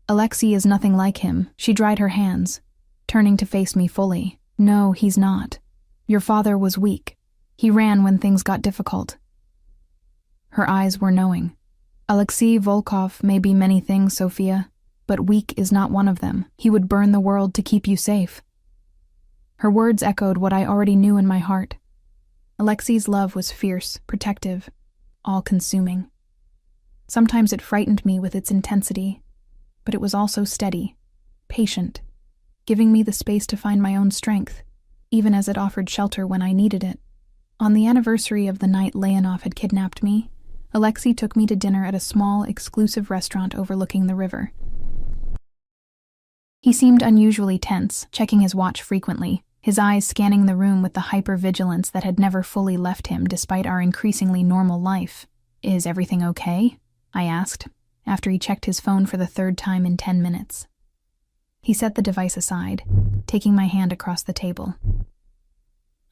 "Alexei is nothing like him." She dried her hands, turning to face me fully. "No, he's not. Your father was weak. He ran when things got difficult." Her eyes were knowing. "Alexei Volkov may be many things, Sophia, but weak is not one of them. He would burn the world to keep you safe." Her words echoed what I already knew in my heart. Alexei's love was fierce, protective, all-consuming. Sometimes it frightened me with its intensity, but it was also steady, patient, giving me the space to find my own strength, even as it offered shelter when I needed it. On the anniversary of the night Leonov had kidnapped me, Alexei took me to dinner at a small, exclusive restaurant overlooking the river. He seemed unusually tense, checking his watch frequently, his eyes scanning the room with the hyper-vigilance that had never fully left him despite our increasingly normal life. "Is everything okay?" I asked, after he checked his phone for the third time in 10 minutes. He set the device aside, taking my hand across the table.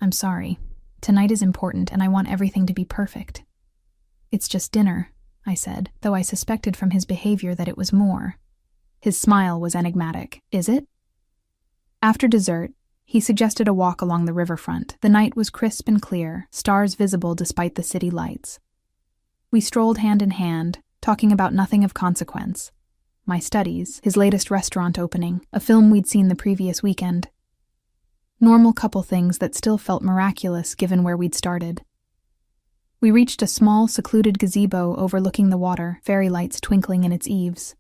"I'm sorry. Tonight is important and I want everything to be perfect." "It's just dinner," I said, though I suspected from his behavior that it was more. His smile was enigmatic. "Is it?" After dessert, he suggested a walk along the riverfront. The night was crisp and clear, stars visible despite the city lights. We strolled hand in hand, talking about nothing of consequence. My studies, his latest restaurant opening, a film we'd seen the previous weekend. Normal couple things that still felt miraculous given where we'd started. We reached a small, secluded gazebo overlooking the water, fairy lights twinkling in its eaves.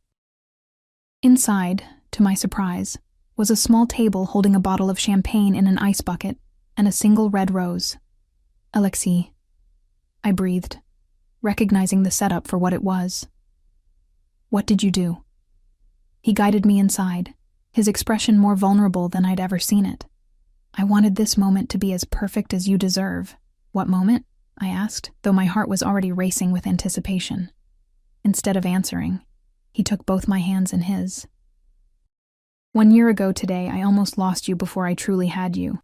Inside, to my surprise, was a small table holding a bottle of champagne in an ice bucket and a single red rose. "Alexei," I breathed, recognizing the setup for what it was. "What did you do?" He guided me inside, his expression more vulnerable than I'd ever seen it. "I wanted this moment to be as perfect as you deserve." "What moment?" I asked, though my heart was already racing with anticipation. Instead of answering, he took both my hands in his. "1 year ago today, I almost lost you before I truly had you.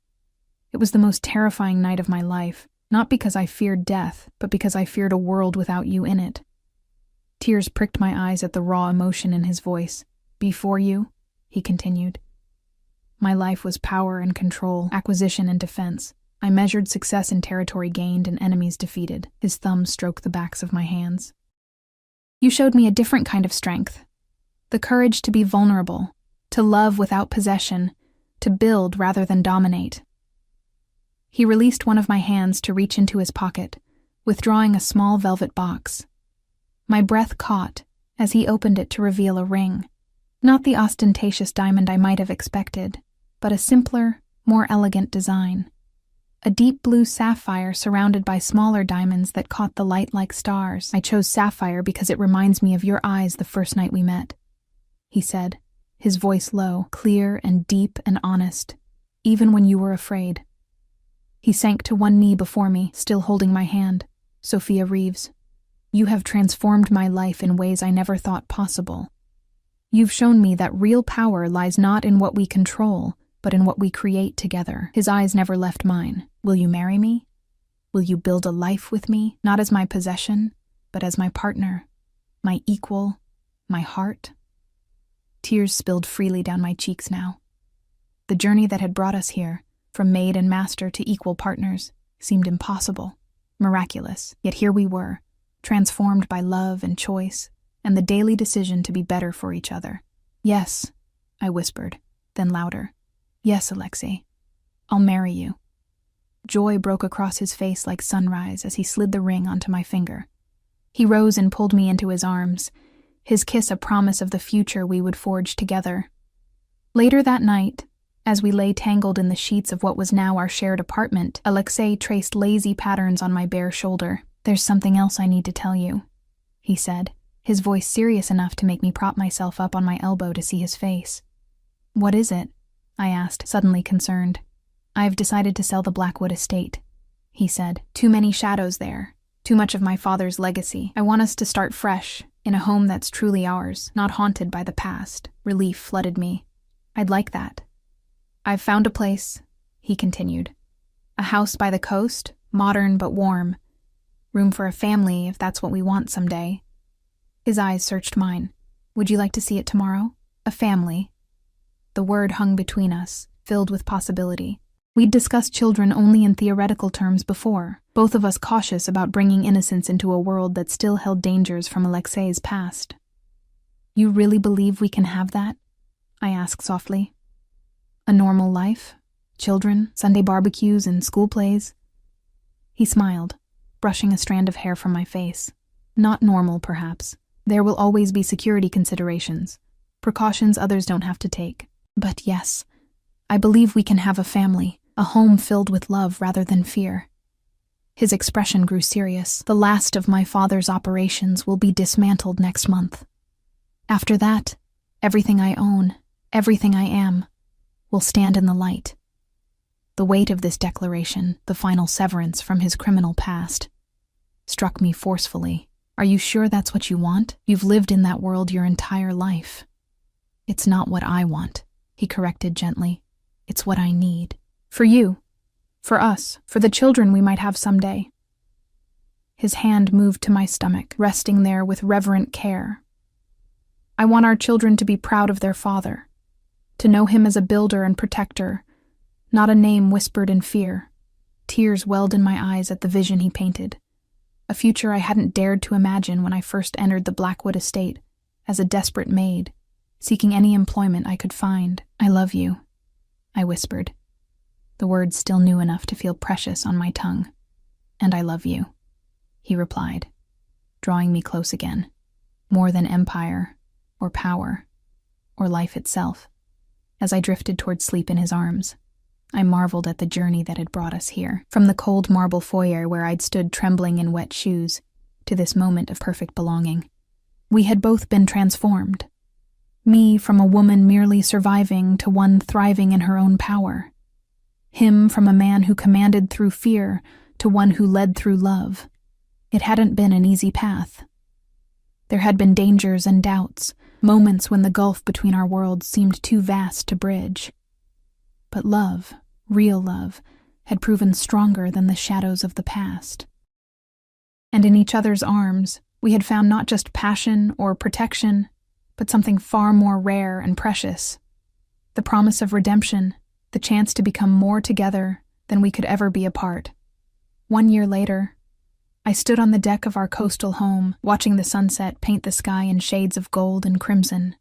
It was the most terrifying night of my life, not because I feared death, but because I feared a world without you in it." Tears pricked my eyes at the raw emotion in his voice. "Before you," he continued, "my life was power and control, acquisition and defense. I measured success in territory gained and enemies defeated." His thumb stroked the backs of my hands. "You showed me a different kind of strength. The courage to be vulnerable, to love without possession, to build rather than dominate." He released one of my hands to reach into his pocket, withdrawing a small velvet box. My breath caught as he opened it to reveal a ring. Not the ostentatious diamond I might have expected, but a simpler, more elegant design. A deep blue sapphire surrounded by smaller diamonds that caught the light like stars. "I chose sapphire because it reminds me of your eyes the first night we met," he said, his voice low, clear and deep and honest, "even when you were afraid." He sank to one knee before me, still holding my hand. "Sophia Reeves, you have transformed my life in ways I never thought possible. You've shown me that real power lies not in what we control, but in what we create together." His eyes never left mine. "Will you marry me? Will you build a life with me, not as my possession, but as my partner, my equal, my heart?" Tears spilled freely down my cheeks now. The journey that had brought us here, from maid and master to equal partners, seemed impossible, miraculous. Yet here we were, transformed by love and choice, and the daily decision to be better for each other. Yes, I whispered, then louder. Yes, Alexei. I'll marry you. Joy broke across his face like sunrise as he slid the ring onto my finger. He rose and pulled me into his arms, his kiss a promise of the future we would forge together. Later that night, as we lay tangled in the sheets of what was now our shared apartment, Alexei traced lazy patterns on my bare shoulder. There's something else I need to tell you, he said, his voice serious enough to make me prop myself up on my elbow to see his face. What is it? I asked, suddenly concerned. I've decided to sell the Blackwood estate, he said. Too many shadows there. Too much of my father's legacy. I want us to start fresh, in a home that's truly ours, not haunted by the past. Relief flooded me. I'd like that. I've found a place, he continued. A house by the coast, modern but warm. Room for a family if that's what we want someday. His eyes searched mine. Would you like to see it tomorrow? A family. The word hung between us, filled with possibility. We'd discussed children only in theoretical terms before, both of us cautious about bringing innocence into a world that still held dangers from Alexei's past. You really believe we can have that? I asked softly. A normal life? Children, Sunday barbecues, and school plays? He smiled, brushing a strand of hair from my face. Not normal, perhaps. There will always be security considerations, precautions others don't have to take. But yes, I believe we can have a family, a home filled with love rather than fear. His expression grew serious. The last of my father's operations will be dismantled next month. After that, everything I own, everything I am, will stand in the light. The weight of this declaration, the final severance from his criminal past, struck me forcefully. Are you sure that's what you want? You've lived in that world your entire life. It's not what I want, he corrected gently. It's what I need. For you. For us. For the children we might have someday. His hand moved to my stomach, resting there with reverent care. I want our children to be proud of their father, to know him as a builder and protector, not a name whispered in fear. Tears welled in my eyes at the vision he painted, a future I hadn't dared to imagine when I first entered the Blackwood estate as a desperate maid, seeking any employment I could find. I love you, I whispered, the words still new enough to feel precious on my tongue. And I love you, he replied, drawing me close again, more than empire, or power, or life itself. As I drifted toward sleep in his arms, I marveled at the journey that had brought us here, from the cold marble foyer where I'd stood trembling in wet shoes, to this moment of perfect belonging. We had both been transformed. Me from a woman merely surviving to one thriving in her own power. Him from a man who commanded through fear to one who led through love. It hadn't been an easy path. There had been dangers and doubts, moments when the gulf between our worlds seemed too vast to bridge. But love, real love, had proven stronger than the shadows of the past. And in each other's arms, we had found not just passion or protection, but something far more rare and precious. The promise of redemption, the chance to become more together than we could ever be apart. 1 year later, I stood on the deck of our coastal home, watching the sunset paint the sky in shades of gold and crimson.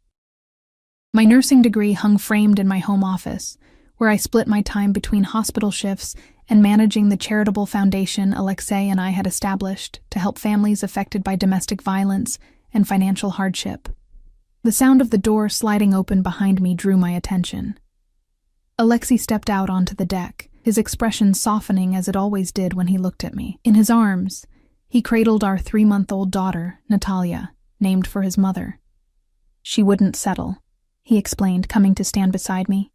My nursing degree hung framed in my home office, where I split my time between hospital shifts and managing the charitable foundation Alexei and I had established to help families affected by domestic violence and financial hardship. The sound of the door sliding open behind me drew my attention. Alexei stepped out onto the deck, his expression softening as it always did when he looked at me. In his arms, he cradled our 3-month-old daughter, Natalia, named for his mother. She wouldn't settle, he explained, coming to stand beside me.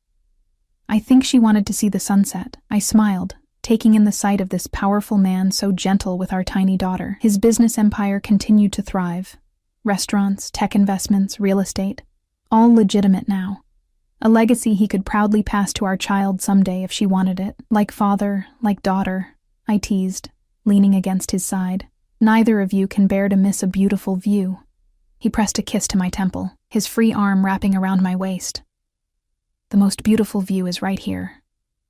I think she wanted to see the sunset. I smiled, taking in the sight of this powerful man so gentle with our tiny daughter. His business empire continued to thrive. Restaurants, tech investments, real estate, all legitimate now. A legacy he could proudly pass to our child someday if she wanted it. Like father, like daughter, I teased, leaning against his side. Neither of you can bear to miss a beautiful view. He pressed a kiss to my temple, his free arm wrapping around my waist. The most beautiful view is right here,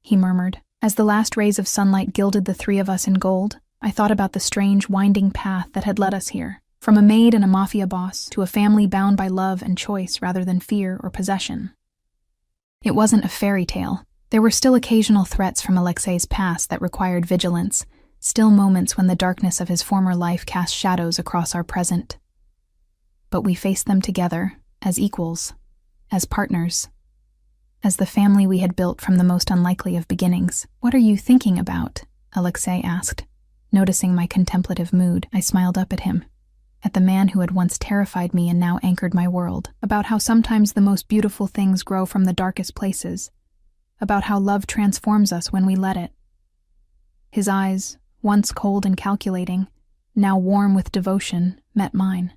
he murmured. As the last rays of sunlight gilded the three of us in gold, I thought about the strange, winding path that had led us here. From a maid and a mafia boss to a family bound by love and choice rather than fear or possession. It wasn't a fairy tale. There were still occasional threats from Alexei's past that required vigilance, still moments when the darkness of his former life cast shadows across our present. But we faced them together, as equals, as partners, as the family we had built from the most unlikely of beginnings. "What are you thinking about?" Alexei asked. Noticing my contemplative mood, I smiled up at him, at the man who had once terrified me and now anchored my world, about how sometimes the most beautiful things grow from the darkest places, about how love transforms us when we let it. His eyes, once cold and calculating, now warm with devotion, met mine.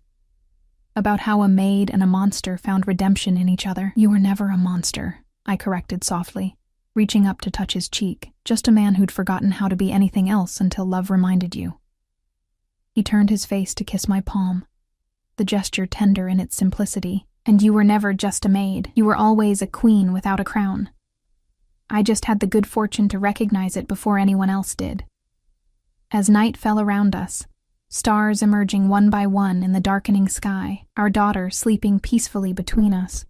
About how a maid and a monster found redemption in each other. "You were never a monster," I corrected softly, reaching up to touch his cheek, just a man who'd forgotten how to be anything else until love reminded you. He turned his face to kiss my palm, the gesture tender in its simplicity. "And you were never just a maid. You were always a queen without a crown. I just had the good fortune to recognize it before anyone else did." As night fell around us, stars emerging one by one in the darkening sky, our daughter sleeping peacefully between us,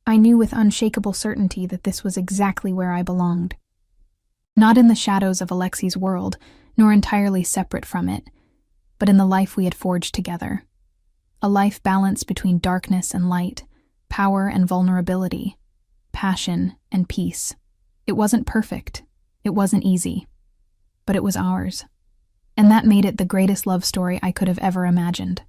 I knew with unshakable certainty that this was exactly where I belonged. Not in the shadows of Alexei's world, nor entirely separate from it, but in the life we had forged together. A life balanced between darkness and light, power and vulnerability, passion and peace. It wasn't perfect, it wasn't easy, but it was ours. And that made it the greatest love story I could have ever imagined.